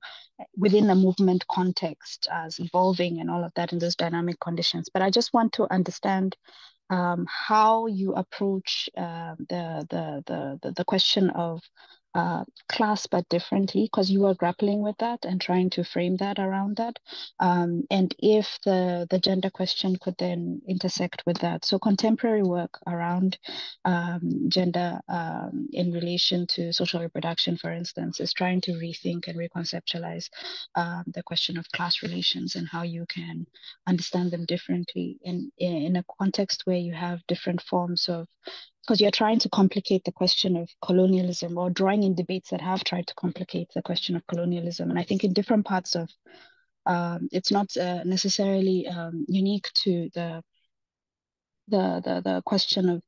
within a movement context as evolving, and all of that in those dynamic conditions. But I just want to understand how you approach the question of class, but differently, because you are grappling with that and trying to frame that around that. And if the gender question could then intersect with that. So contemporary work around gender in relation to social reproduction, for instance, is trying to rethink and reconceptualize the question of class relations, and how you can understand them differently in a context where you have different forms of, because you're trying to complicate the question of colonialism, or drawing in debates that have tried to complicate the question of colonialism. And I think in different parts of, it's not necessarily unique to the question of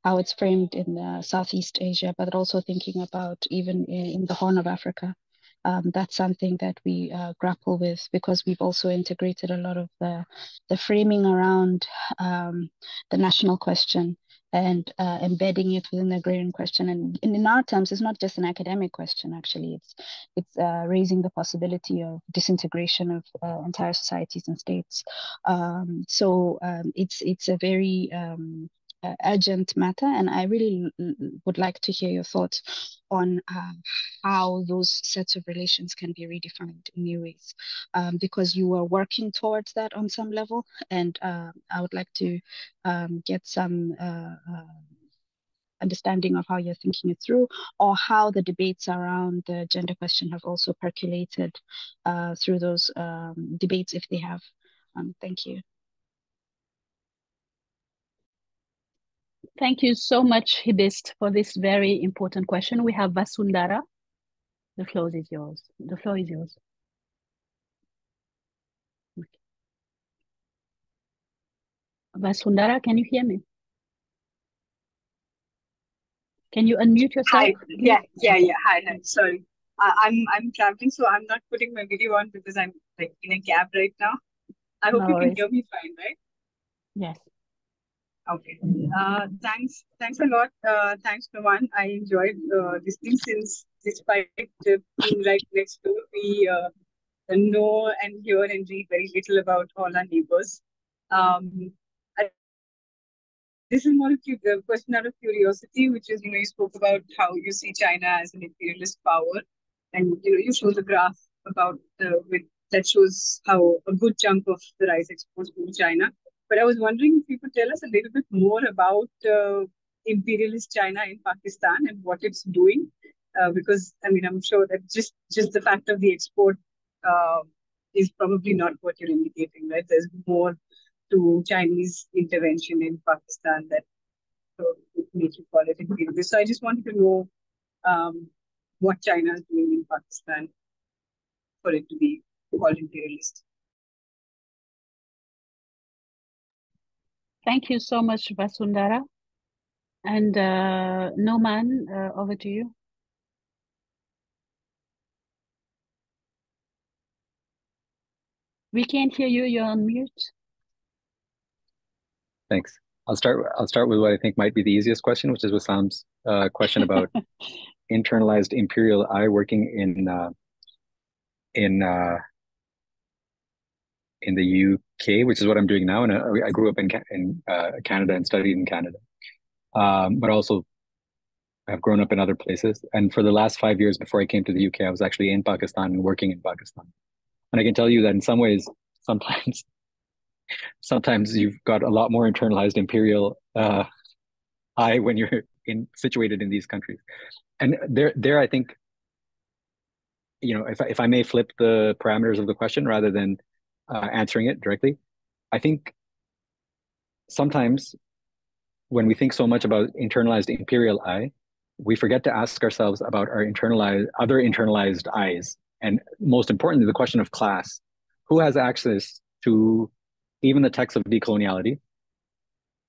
how it's framed in Southeast Asia, but also thinking about even in the Horn of Africa. That's something that we grapple with, because we've also integrated a lot of the framing around the national question, and embedding it within the agrarian question. And in our terms, it's not just an academic question. Actually, it's raising the possibility of disintegration of entire societies and states. So it's a very urgent matter, and I really would like to hear your thoughts on how those sets of relations can be redefined in new ways, because you are working towards that on some level, and I would like to get some understanding of how you're thinking it through, or how the debates around the gender question have also percolated through those debates, if they have. Thank you. Thank you so much, Hibist, for this very important question. We have Vasundhara. The floor is yours. The floor is yours. Okay. Vasundhara, can you hear me? Can you unmute yourself? Hi. Yeah. Hi. Sorry. I'm traveling, so I'm not putting my video on because I'm like in a cab right now. I hope you can hear me fine, right? Yes. Okay. Thanks a lot. Thanks, Noaman. I enjoyed listening, since despite being right next door, we know and hear and read very little about all our neighbors. Um, this is more a question out of curiosity, which is, you spoke about how you see China as an imperialist power, and you show the graph about that shows how a good chunk of the rice exports go to China. But I was wondering if you could tell us a little bit more about imperialist China in Pakistan and what it's doing, because I mean I'm sure that just the fact of the export uh, is probably not what you're indicating, right? There's more to Chinese intervention in Pakistan that would make you call it imperialist. So I just wanted to know um, what China is doing in Pakistan for it to be called imperialist. Thank you so much, Vasundhara. And Noman, over to you. We can't hear you. You're on mute. Thanks. I'll start with what I think might be the easiest question, which is Wissam's question about internalized imperial I working in the UK, which is what I'm doing now. And I grew up in Canada and studied in Canada, but also I've grown up in other places. And for the last 5 years before I came to the UK, I was actually in Pakistan and working in Pakistan. And I can tell you that in some ways, sometimes you've got a lot more internalized imperial I when you're situated in these countries. And there I think, if I may flip the parameters of the question rather than answering it directly, I think sometimes when we think so much about internalized imperial I, we forget to ask ourselves about our other internalized I's. And most importantly, the question of class. Who has access to even the text of decoloniality?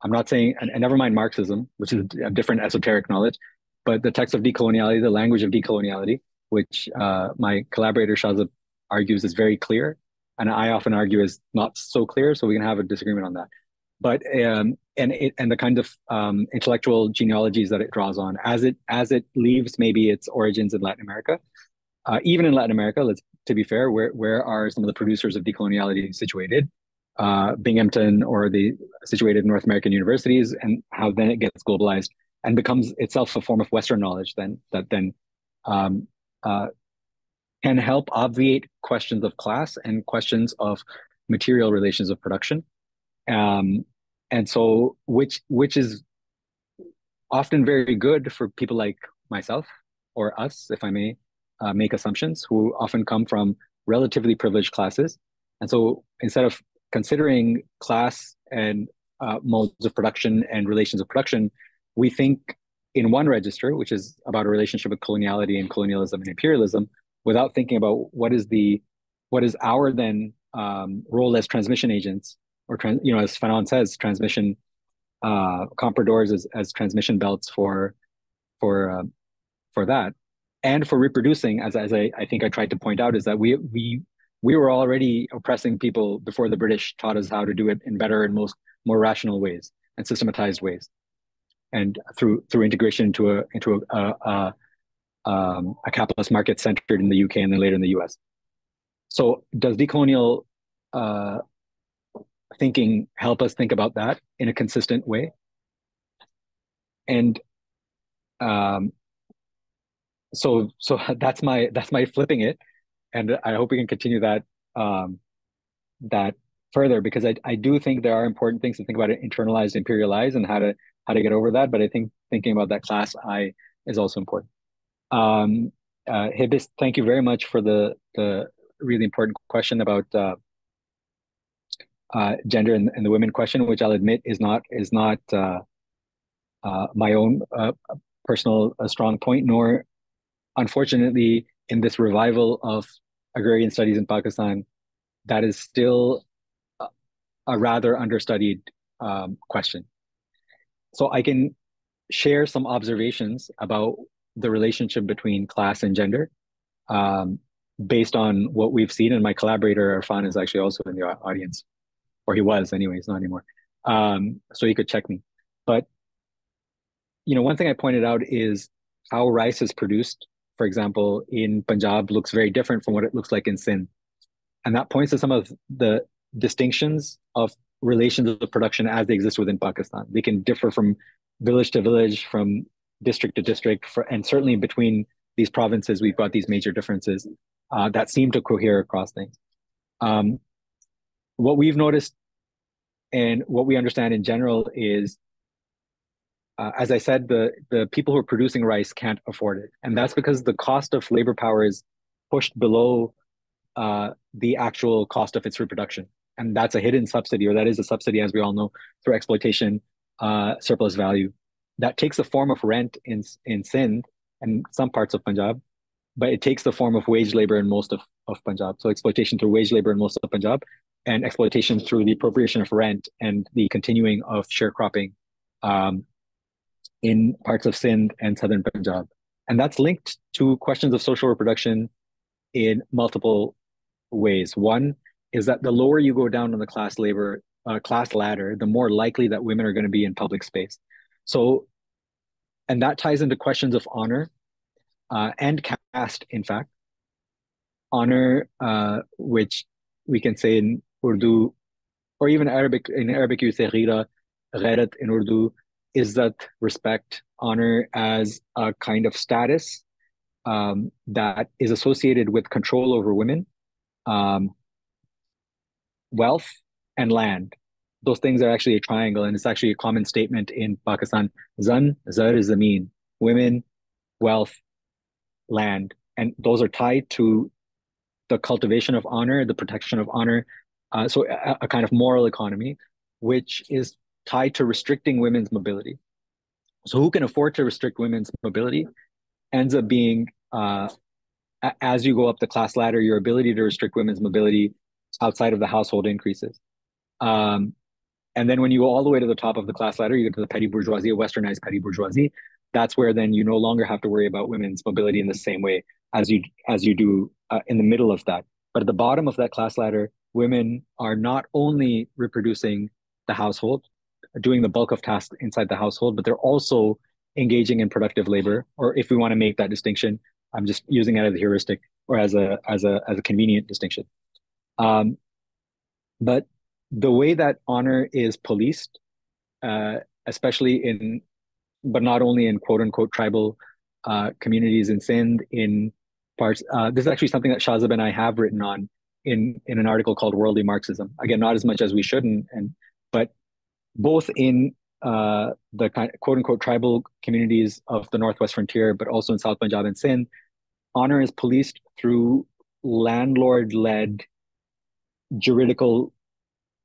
I'm not saying, and never mind Marxism, which is a different esoteric knowledge, but the text of decoloniality, the language of decoloniality, which my collaborator Shazab argues is very clear, and I often argue is not so clear, so we can have a disagreement on that. But and the kind of intellectual genealogies that it draws on as it leaves maybe its origins in Latin America, even in Latin America. To be fair, where are some of the producers of decoloniality situated? Binghamton or the situated North American universities, and how then it gets globalized and becomes itself a form of Western knowledge that um, uh, can help obviate questions of class and questions of material relations of production. And so which is often very good for people like myself or us, if I may make assumptions, who often come from relatively privileged classes. And so instead of considering class and modes of production and relations of production, we think in one register, which is about a relationship with coloniality and colonialism and imperialism, without thinking about what is our then role as transmission agents, or as Fanon says, transmission compradors as transmission belts for that, and for reproducing, as I think I tried to point out, is that we were already oppressing people before the British taught us how to do it in better and more rational ways and systematized ways, and through integration into a capitalist market centered in the UK and then later in the US. So does decolonial thinking help us think about that in a consistent way? And so that's my flipping it, and I hope we can continue that further, because I do think there are important things to think about it, internalized imperialized, and how to get over that. But I think thinking about that class I is also important. Hibis, thank you very much for the really important question about gender and the women question, which I'll admit is not my own personal strong point, nor, unfortunately, in this revival of agrarian studies in Pakistan, that is still a rather understudied question. So I can share some observations about the relationship between class and gender based on what we've seen. And my collaborator, Irfan, is actually also in the audience, or he was anyways, not anymore. So he could check me. But, one thing I pointed out is how rice is produced, for example, in Punjab looks very different from what it looks like in Sindh. And that points to some of the distinctions of relations of production as they exist within Pakistan. They can differ from village to village, from district to district, and certainly between these provinces, we've got these major differences that seem to cohere across things. What we've noticed and what we understand in general is, as I said, the people who are producing rice can't afford it. And that's because the cost of labor power is pushed below the actual cost of its reproduction. And that's a hidden subsidy, or that is a subsidy, as we all know, through exploitation, surplus value. That takes the form of rent in Sindh and some parts of Punjab, but it takes the form of wage labor in most of Punjab. So exploitation through wage labor in most of Punjab, and exploitation through the appropriation of rent and the continuing of sharecropping in parts of Sindh and southern Punjab. And that's linked to questions of social reproduction in multiple ways. One is that the lower you go down on the class ladder, the more likely that women are going to be in public space. So, and that ties into questions of honor and caste, in fact. Honor, which we can say in Urdu, or even Arabic, in Arabic you say ghira, ghairat in Urdu, is that respect, honor as a kind of status that is associated with control over women, wealth, and land. Those things are actually a triangle, and it's actually a common statement in Pakistan. Zan, zar, zameen, women, wealth, land. And those are tied to the cultivation of honor, the protection of honor. So a kind of moral economy, which is tied to restricting women's mobility. So who can afford to restrict women's mobility ends up being, as you go up the class ladder, your ability to restrict women's mobility outside of the household increases. And then when you go all the way to the top of the class ladder, you get to the petty bourgeoisie, westernized petty bourgeoisie. That's where then you no longer have to worry about women's mobility in the same way as you do in the middle of that. But at the bottom of that class ladder, women are not only reproducing the household, doing the bulk of tasks inside the household, but they're also engaging in productive labor. Or if we want to make that distinction, I'm just using it as a heuristic or as a convenient distinction. But the way that honor is policed, especially but not only in quote unquote tribal communities in Sindh, in parts, this is actually something that Shahzab and I have written on in an article called Worldly Marxism. Again, not as much as we should, but both in the kind of quote unquote tribal communities of the Northwest frontier, but also in South Punjab and Sindh, honor is policed through landlord-led juridical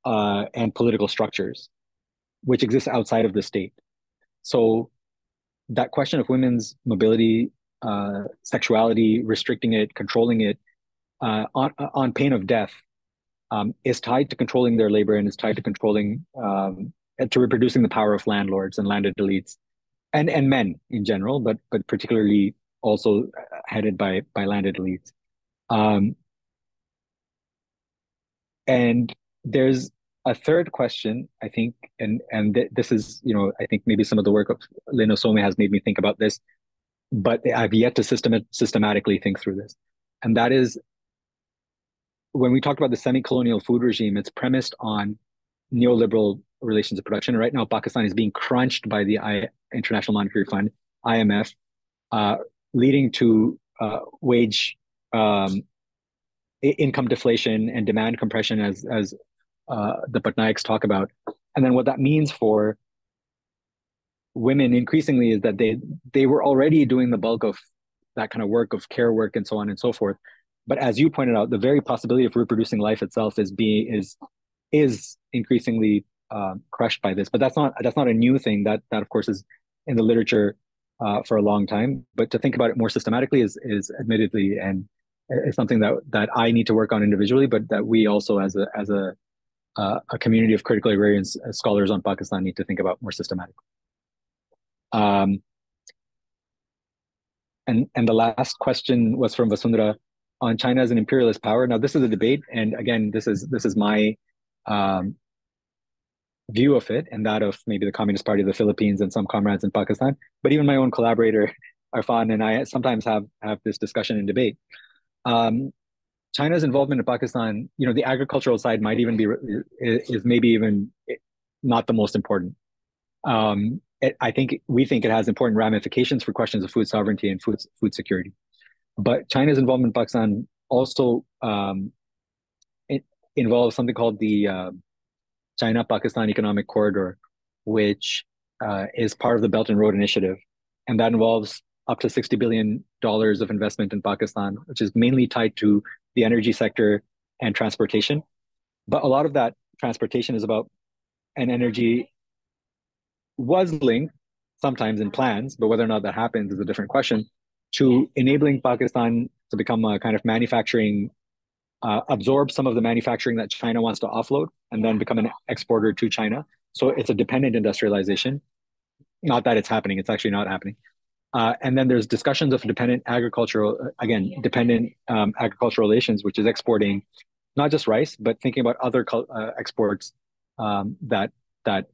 and political structures, which exist outside of the state. So that question of women's mobility, sexuality, restricting it, controlling it, on pain of death, is tied to controlling their labor and is tied to controlling, to reproducing the power of landlords and landed elites, and men in general, but particularly also headed by landed elites. And there's a third question, I think, and this is, I think maybe some of the work of Lino Some has made me think about this, but I've yet to systematically think through this. And that is, when we talked about the semi-colonial food regime, it's premised on neoliberal relations of production. Right now, Pakistan is being crunched by the International Monetary Fund, IMF, leading to wage income deflation and demand compression, as the Patnaiks talk about. And then what that means for women increasingly is that they were already doing the bulk of that kind of work, of care work and so on and so forth. But as you pointed out, the very possibility of reproducing life itself is increasingly crushed by this. But that's not a new thing. That of course is in the literature for a long time. But to think about it more systematically is admittedly, and it's something that I need to work on individually, but that we also as a community of critical agrarian scholars on Pakistan need to think about more systematically. And the last question was from Vasundhara on China as an imperialist power. Now, this is a debate, and again, this is my view of it, and that of maybe the Communist Party of the Philippines and some comrades in Pakistan. But even my own collaborator, Arfan, and I sometimes have this discussion and debate. China's involvement in Pakistan, the agricultural side might even be is maybe even not the most important. We think it has important ramifications for questions of food sovereignty and food security. But China's involvement in Pakistan also it involves something called the China-Pakistan Economic Corridor, which is part of the Belt and Road Initiative, and that involves up to $60 billion of investment in Pakistan, which is mainly tied to the energy sector and transportation. But a lot of that transportation is about, and energy was linked sometimes in plans, but whether or not that happens is a different question, to enabling Pakistan to become a kind of manufacturing, absorb some of the manufacturing that China wants to offload and then become an exporter to China. So it's a dependent industrialization. Not that it's happening, it's actually not happening. And then there's discussions of dependent agricultural relations, which is exporting not just rice, but thinking about other exports that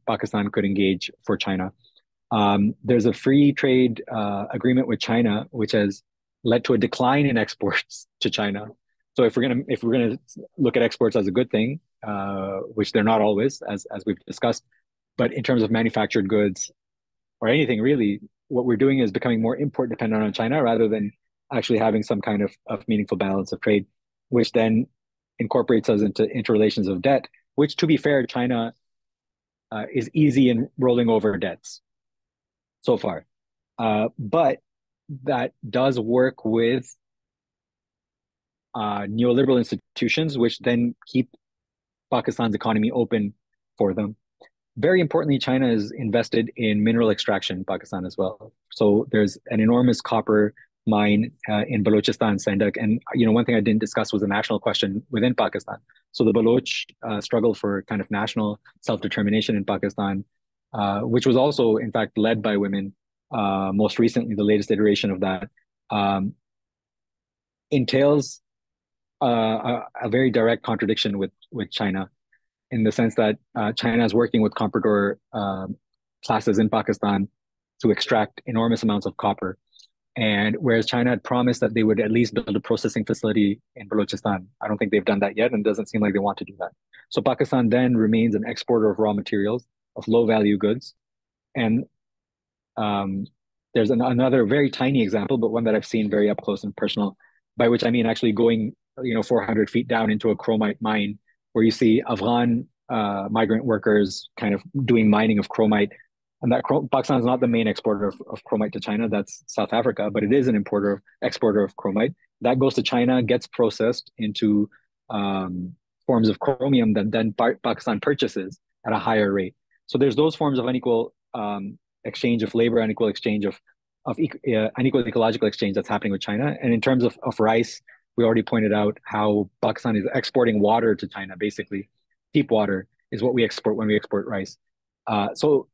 Pakistan could engage for China. There's a free trade agreement with China, which has led to a decline in exports to China. So if we're gonna look at exports as a good thing, which they're not always, as we've discussed, but in terms of manufactured goods or anything really, what we're doing is becoming more import dependent on China rather than actually having some kind of meaningful balance of trade, which then incorporates us into interrelations of debt, which, to be fair, China is easy in rolling over debts so far. But that does work with neoliberal institutions, which then keep Pakistan's economy open for them. Very importantly, China is invested in mineral extraction in Pakistan as well. So there's an enormous copper mine in Balochistan, Sandak. And one thing I didn't discuss was a national question within Pakistan. So the Baloch struggle for kind of national self-determination in Pakistan, which was also, in fact, led by women. Most recently, the latest iteration of that entails a very direct contradiction with China, in the sense that China is working with comprador classes in Pakistan to extract enormous amounts of copper. And whereas China had promised that they would at least build a processing facility in Balochistan, I don't think they've done that yet, and it doesn't seem like they want to do that. So Pakistan then remains an exporter of raw materials, of low value goods. And there's another very tiny example, but one that I've seen very up close and personal, by which I mean actually going 400 feet down into a chromite mine, where you see Afghan migrant workers kind of doing mining of chromite. And that Pakistan is not the main exporter of chromite to China, that's South Africa, but it is an exporter of chromite. That goes to China, gets processed into forms of chromium that then Pakistan purchases at a higher rate. So there's those forms of unequal exchange of labor, unequal exchange of unequal ecological exchange that's happening with China. And in terms of rice, we already pointed out how Pakistan is exporting water to China, basically. Deep water is what we export when we export rice. So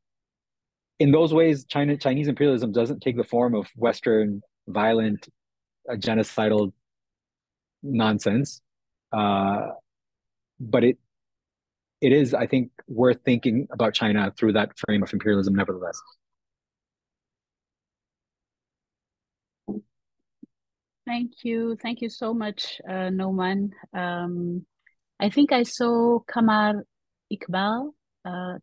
in those ways, Chinese imperialism doesn't take the form of Western violent, genocidal nonsense, but it is, I think, worth thinking about China through that frame of imperialism, nevertheless. Thank you so much, Noman. I think I saw Kamar Iqbal.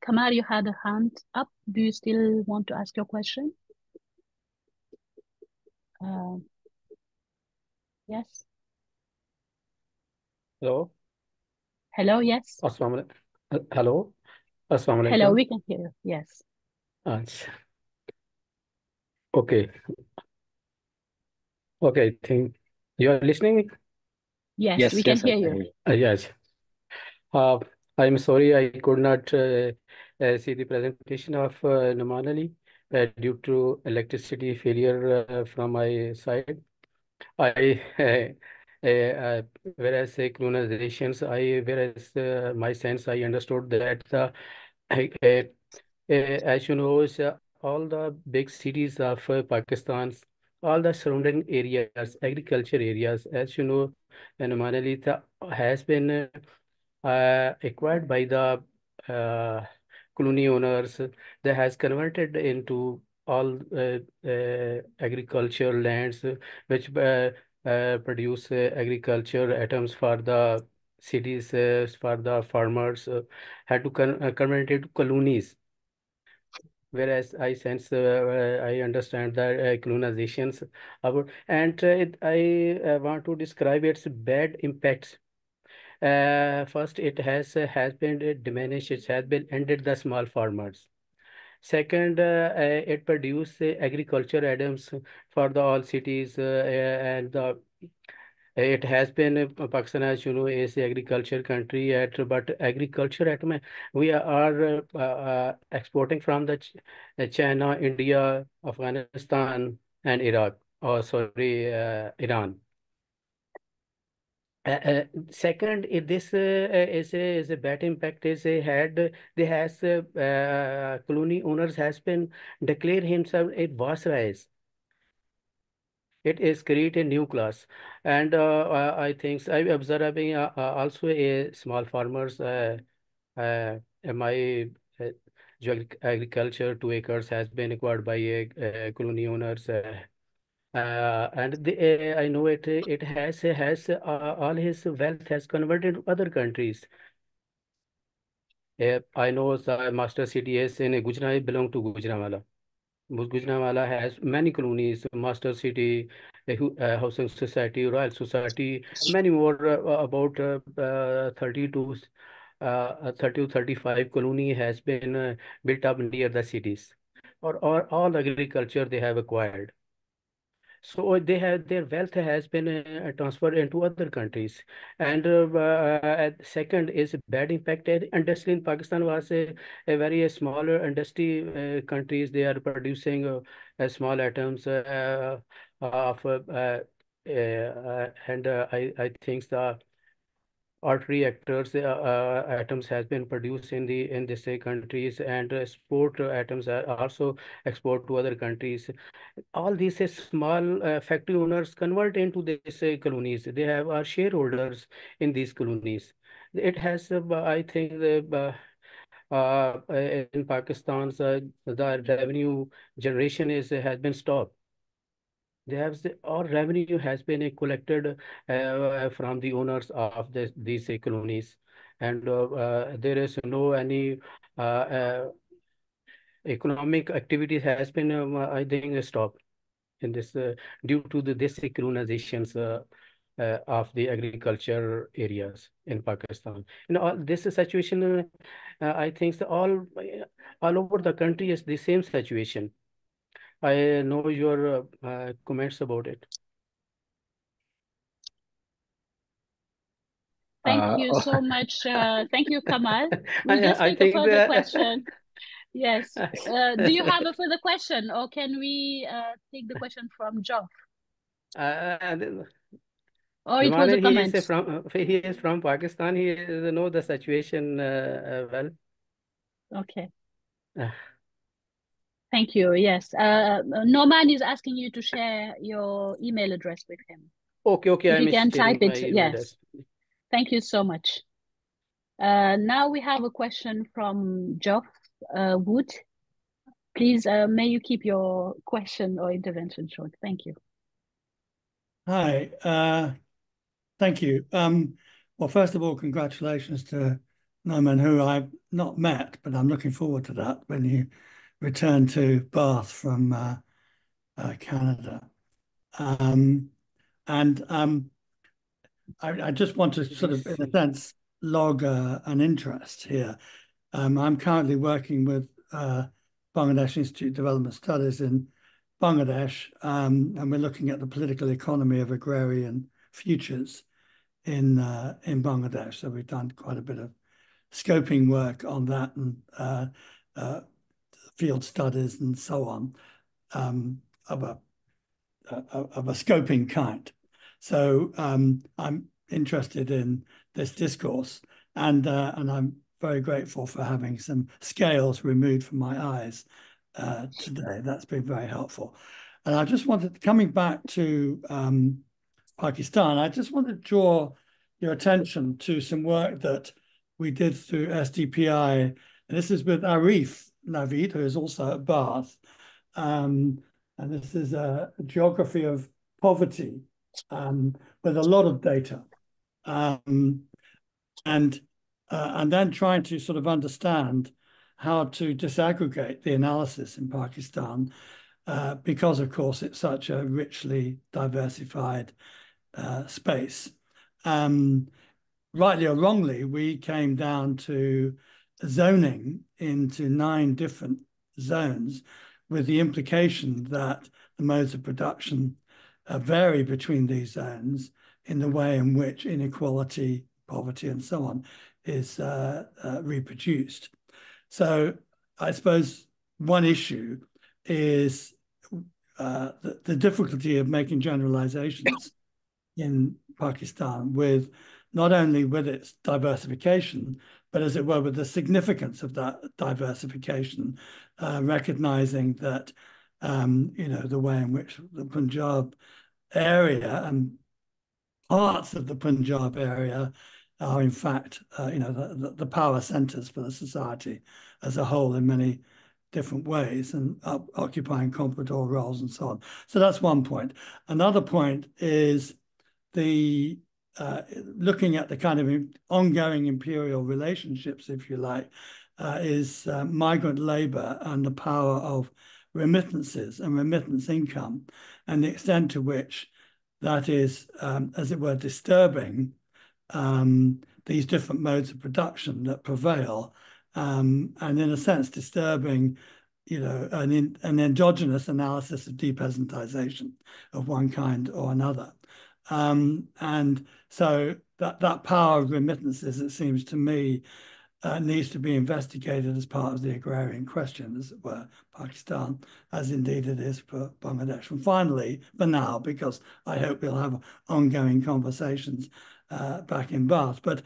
Kamar, you had a hand up. Do you still want to ask your question? Yes. Hello. Hello, yes. Assalamu alaikum. Hello. Assalamu Hello, alaikum. we can hear you. Yes. Okay. Okay, I think you are listening. Yes, we can hear you. Yes. I'm sorry I could not see the presentation of Noaman due to electricity failure from my side. Whereas colonizations, my sense, I understood that as you know, all the big cities of Pakistan's, all the surrounding areas, agriculture areas, as you know, and Manalita has been acquired by the colony owners. That has converted into all agricultural lands, which produce agriculture items for the cities, for the farmers, had to convert it to colonies. Whereas I sense, I understand that colonizations about, and I want to describe its bad impacts. First, it has been diminished. It has been ended the small farmers. Second, it produce agriculture items for the all cities, and the it has been Pakistan, as you know, is a agriculture country. But agriculture we are exporting from the China, India, Afghanistan, and Iraq. Oh, sorry, Iran. Second, this is a bad impact. Is a had they has colony owners has been declare himself a viceroys. It is create a new class, and I think I observing also a small farmers. My uh, agriculture 2 acres has been acquired by a colony owners. And I know it has all his wealth has converted to other countries. I know the master city is in Gujarat belong to Gujranwala. Gujranwala has many colonies, master city, housing society, royal society, many more about 30 to 35 colony has been built up near the cities, or all agriculture they have acquired. So they have their wealth has been transferred into other countries. And second is bad impact. Industry in Pakistan was a very smaller industry countries. They are producing small items of and I think the artery actors atoms has been produced in this countries, and sport atoms are also export to other countries. All these small factory owners convert into these colonies. They have are shareholders in these colonies. It has, I think, in Pakistan's the revenue generation is has been stopped. They have all revenue has been collected from the owners of these colonies, and there is no any economic activity has been I think stopped in this due to this colonizations of the agriculture areas in Pakistan. All this situation, I think all over the country is the same situation. I know your comments about it. Thank you so much. Thank you, Kamal. We'll just I take a think further that question. Yes. Do you have a further question, or can we take the question from Joff? uh, Or it was a Noaman, comment? he is from Pakistan. He know the situation well. Okay. Uh, Thank you. Yes. Noman is asking you to share your email address with him. okay, If you I'm can type sharing my it, email yes. address. Thank you so much. Now we have a question from Geoff Wood. Please, may you keep your question or intervention short. Thank you. Hi, thank you. Well, first of all, congratulations to Noaman, who I've not met, but I'm looking forward to that when you return to Bath from Canada. I just want to sort of, in a sense, log an interest here. I'm currently working with Bangladesh Institute of Development Studies in Bangladesh, and we're looking at the political economy of agrarian futures in Bangladesh. So we've done quite a bit of scoping work on that, and field studies and so on, of a scoping kind. So I'm interested in this discourse, and I'm very grateful for having some scales removed from my eyes today. That's been very helpful. And I just wanted, coming back to Pakistan, I just wanted to draw your attention to some work that we did through SDPI. And this is with Arif Naveed, who is also at Bath. And this is a geography of poverty with a lot of data, and then trying to sort of understand how to disaggregate the analysis in Pakistan, because of course it's such a richly diversified space. Rightly or wrongly, we came down to zoning into 9 different zones, with the implication that the modes of production vary between these zones in the way in which inequality, poverty, and so on is reproduced. So I suppose one issue is the difficulty of making generalizations in Pakistan, with not only with its diversification, but as it were, with the significance of that diversification, recognizing that, the way in which the Punjab area and parts of the Punjab area are in fact, the power centers for the society as a whole in many different ways, and occupying comprador roles and so on. So that's one point. Another point is the looking at the kind of ongoing imperial relationships, if you like, is migrant labor and the power of remittances and remittance income, and the extent to which that is, as it were, disturbing these different modes of production that prevail, and in a sense disturbing, an endogenous analysis of depeasantization of one kind or another. And so that power of remittances, it seems to me, needs to be investigated as part of the agrarian question, as it were, Pakistan, as indeed it is for Bangladesh. And finally, for now, because I hope we'll have ongoing conversations back in Bath, but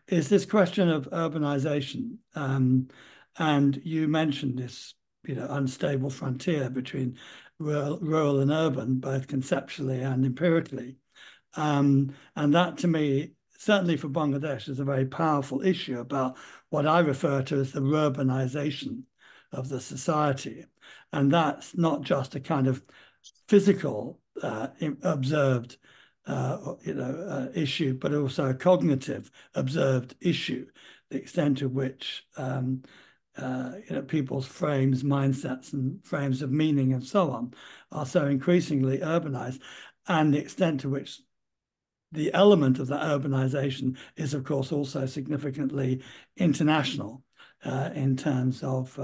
is this question of urbanization. And you mentioned this, unstable frontier between rural and urban, both conceptually and empirically. And that, to me, certainly for Bangladesh, is a very powerful issue about what I refer to as the urbanization of the society. And that's not just a kind of physical observed issue, but also a cognitive observed issue, the extent to which people's frames, mindsets, and frames of meaning and so on are so increasingly urbanized, and the extent to which the element of that urbanization is, of course, also significantly international in terms of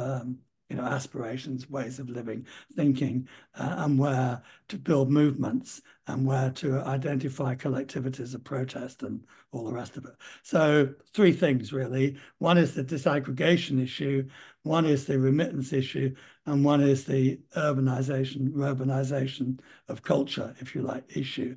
aspirations, ways of living, thinking, and where to build movements and where to identify collectivities of protest and all the rest of it. So 3 things, really. One is the disaggregation issue, one is the remittance issue, and one is the urbanization of culture, if you like, issue.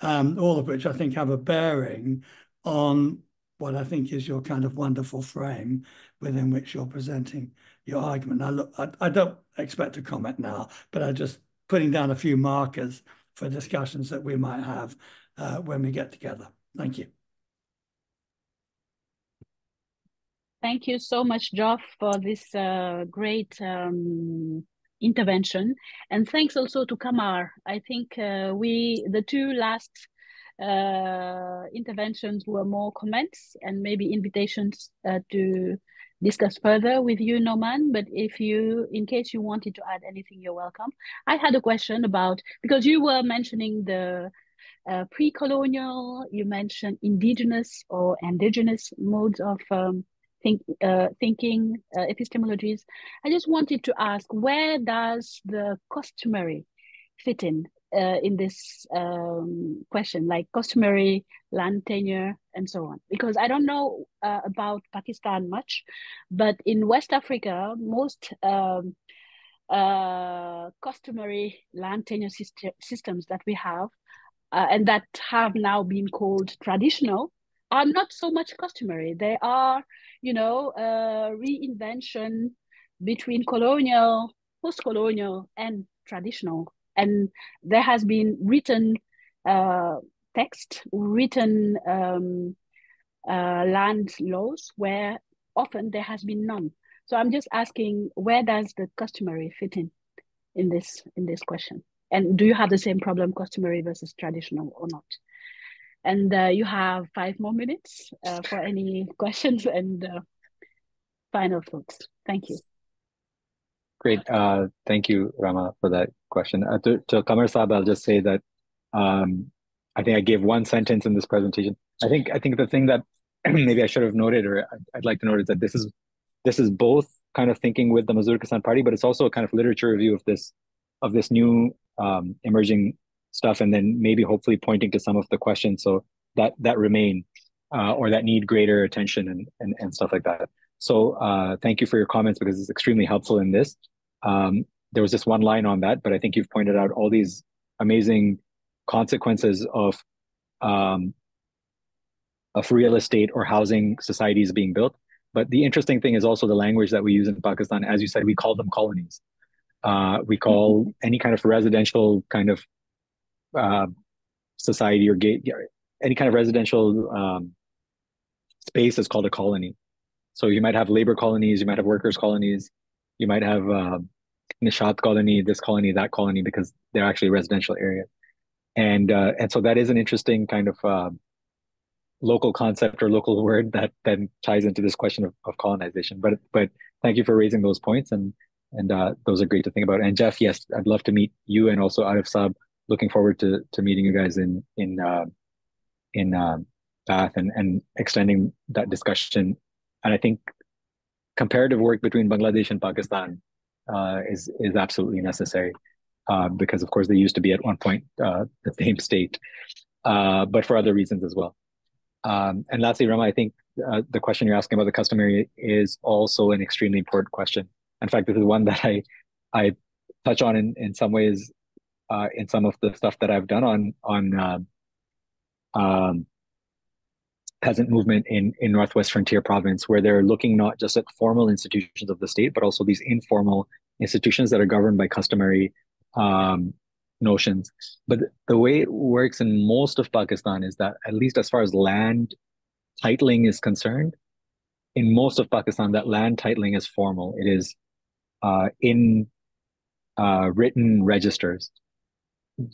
All of which I think have a bearing on what I think is your kind of wonderful frame within which you're presenting your argument. Now, look, I don't expect to comment now, but I'm just putting down a few markers for discussions that we might have when we get together. Thank you. Thank you so much, Geoff, for this great intervention. And thanks also to Kamar. I think the 2 last interventions were more comments and maybe invitations to discuss further with you, Noaman. But in case you wanted to add anything, you're welcome. I had a question about, because you were mentioning the pre-colonial, you mentioned indigenous modes of thinking, epistemologies. I just wanted to ask, where does the customary fit in this question, like customary land tenure and so on? Because I don't know about Pakistan much, but in West Africa, most customary land tenure systems that we have and that have now been called traditional are not so much customary. They are, reinvention between colonial, post-colonial, and traditional. And there has been written text, written land laws where often there has been none. So I'm just asking, where does the customary fit in this question? And do you have the same problem, customary versus traditional or not? And you have 5 more minutes for any questions and final thoughts. Thank you. Great. Thank you, Rama, for that question. To Qamar Saab, I'll just say that I think I gave one sentence in this presentation. I think the thing that maybe I should have noted, or I'd like to note, is that this is both kind of thinking with the Mazur Kisan Party, but it's also a kind of literature review of this new emerging stuff, and then maybe hopefully pointing to some of the questions so that remain or that need greater attention and stuff like that. So thank you for your comments, because it's extremely helpful in this. There was just one line on that, but I think you've pointed out all these amazing consequences of real estate or housing societies being built. But the interesting thing is also the language that we use in Pakistan. As you said, we call them colonies. We call any kind of residential kind of society or any kind of residential space is called a colony. So you might have labor colonies, you might have workers' colonies, you might have Nishat colony, this colony, that colony, because they're actually residential areas. And so that is an interesting kind of local concept or local word that then ties into this question of colonization. But thank you for raising those points, and those are great to think about. And Jeff, yes, I'd love to meet you and also Arif Saab. Looking forward to meeting you guys in Bath and extending that discussion. And I think comparative work between Bangladesh and Pakistan is absolutely necessary, because of course they used to be at one point the same state, but for other reasons as well. And lastly, Rama, I think the question you're asking about the customary is also an extremely important question. In fact, this is one that I touch on in some ways in some of the stuff that I've done on peasant movement in Northwest Frontier Province, where they're looking not just at formal institutions of the state, but also these informal institutions that are governed by customary notions. But the way it works in most of Pakistan is that, at least as far as land titling is concerned, in most of Pakistan, that land titling is formal. It is in written registers.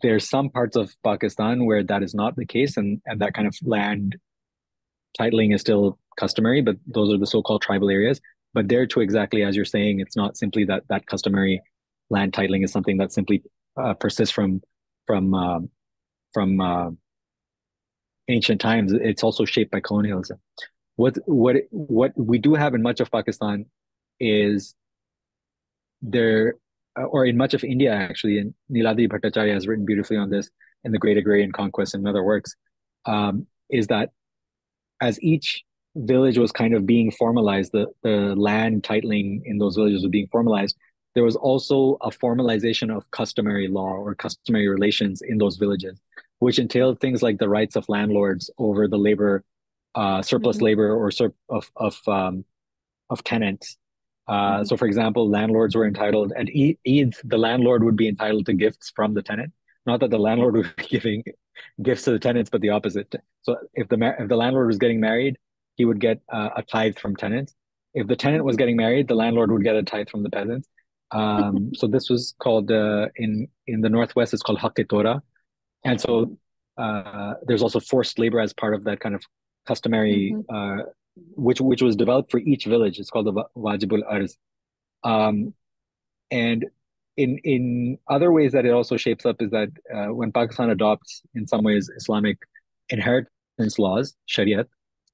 There's some parts of Pakistan where that is not the case, and that kind of land titling is still customary, but those are the so-called tribal areas. But there too, exactly as you're saying, it's not simply that customary land titling is something that simply persists from ancient times. It's also shaped by colonialism. What we do have in much of Pakistan is there, or in much of India actually, and Niladi Bhattacharya has written beautifully on this in The Great Agrarian Conquest and other works, is that as each village was kind of being formalized, the land titling in those villages was being formalized, there was also a formalization of customary law or customary relations in those villages, which entailed things like the rights of landlords over the labor, surplus labor or of tenants. So, for example, landlords were entitled, at Eid, the landlord would be entitled to gifts from the tenant. Not that the landlord would be giving gifts to the tenants, but the opposite. So if the landlord was getting married, he would get a tithe from tenants. If the tenant was getting married, the landlord would get a tithe from the peasants. So this was called in the Northwest, it's called Haqq Torah. And so there's also forced labor as part of that kind of customary, which was developed for each village. It's called the Wajibul Arz. And in other ways that it also shapes up is that when Pakistan adopts, in some ways, Islamic inheritance laws, Shariat,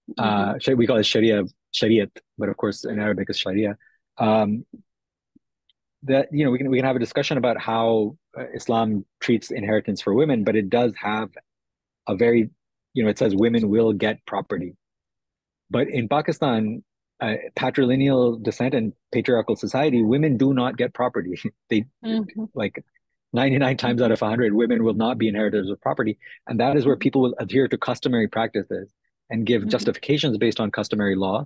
we call it Shariat, but of course in Arabic is Sharia. That we can have a discussion about how Islam treats inheritance for women, but it does have a very, it says women will get property. But in Pakistan, patrilineal descent and patriarchal society, women do not get property. They like 99 times out of 100, women will not be inheritors of property. And that is where people will adhere to customary practices and give justifications based on customary law,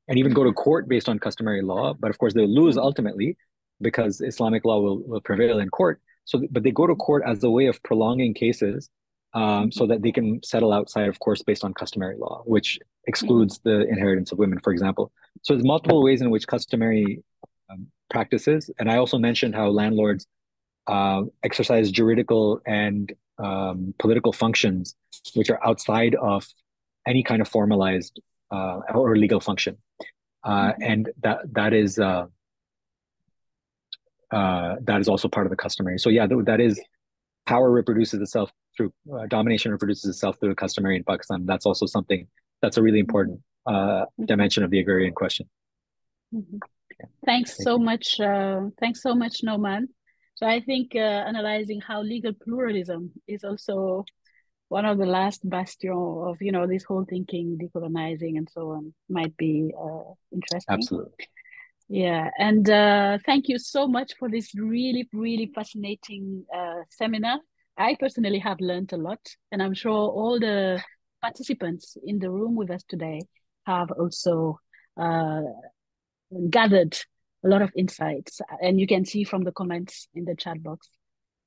and even go to court based on customary law. But of course, they'll lose ultimately, because Islamic law will prevail in court. But they go to court as a way of prolonging cases so that they can settle outside of course based on customary law, which excludes the inheritance of women, for example. So there's multiple ways in which customary practices, and I also mentioned how landlords exercise juridical and political functions which are outside of any kind of formalized or legal function. And that is also part of the customary. So yeah, that is power reproduces itself through domination reproduces itself through the customary in Pakistan. That's also something that's a really important dimension of the agrarian question. Thanks so much. Thanks so much, Noaman. So I think analyzing how legal pluralism is also one of the last bastion of, this whole thinking, decolonizing and so on might be interesting. Absolutely. Yeah, and thank you so much for this really, really fascinating seminar. I personally have learned a lot, and I'm sure all the participants in the room with us today have also gathered a lot of insights. And you can see from the comments in the chat box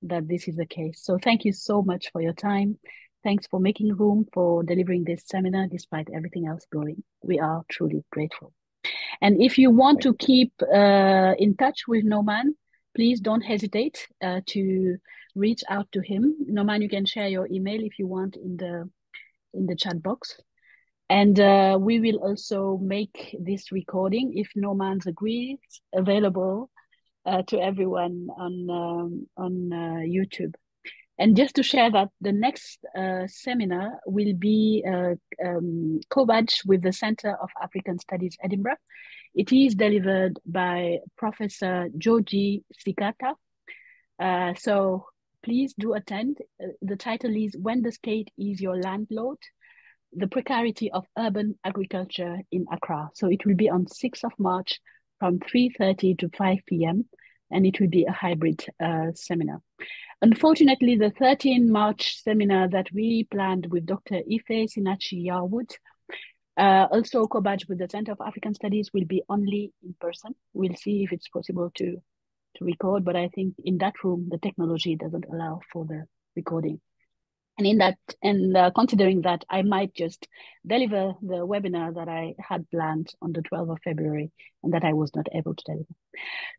that this is the case. So thank you so much for your time. Thanks for making room for delivering this seminar despite everything else going. We are truly grateful. And if you want to keep in touch with Noaman, please don't hesitate to reach out to him. Noaman, you can share your email if you want in the chat box. And we will also make this recording, if Noaman agrees, available to everyone on YouTube. And just to share that the next seminar will be co-badged with the Center of African Studies, Edinburgh. It is delivered by Professor Joji Sikata. So please do attend. The title is When the State is Your Landlord, the Precarity of Urban Agriculture in Accra. So it will be on 6th of March from 3:30 to 5 p.m. And it will be a hybrid seminar. Unfortunately, the 13th March seminar that we planned with Dr. Ife Sinachi Yarwood, also co-badged with the Center of African Studies, will be only in person. We'll see if it's possible to record, but I think in that room, the technology doesn't allow for the recording. And considering that, I might just deliver the webinar that I had planned on the 12th of February and that I was not able to deliver.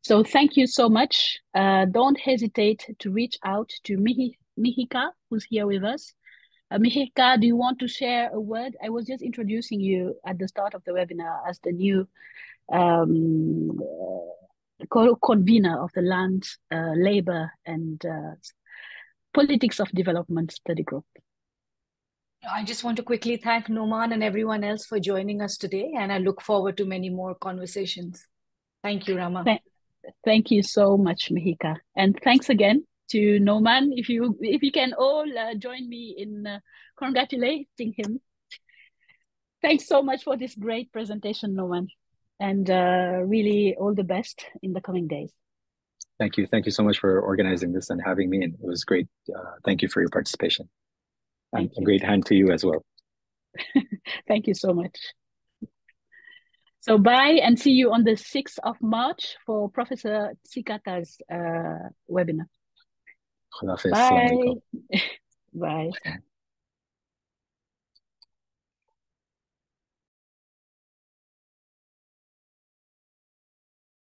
So thank you so much. Don't hesitate to reach out to Mihika, who's here with us. Mihika, do you want to share a word? I was just introducing you at the start of the webinar as the new convener of the Land, Labor and Politics of Development Study Group. I just want to quickly thank Noaman and everyone else for joining us today, and I look forward to many more conversations. Thank you, Rama. Thank you so much, Mihika. And thanks again to Noaman. If you can all join me in congratulating him. Thanks so much for this great presentation, Noaman. And really all the best in the coming days. Thank you. Thank you so much for organizing this and having me. And it was great. Thank you for your participation. And a great hand to you as well. Thank you so much. So bye and see you on the 6th of March for Professor Sikata's webinar. Bye. Bye.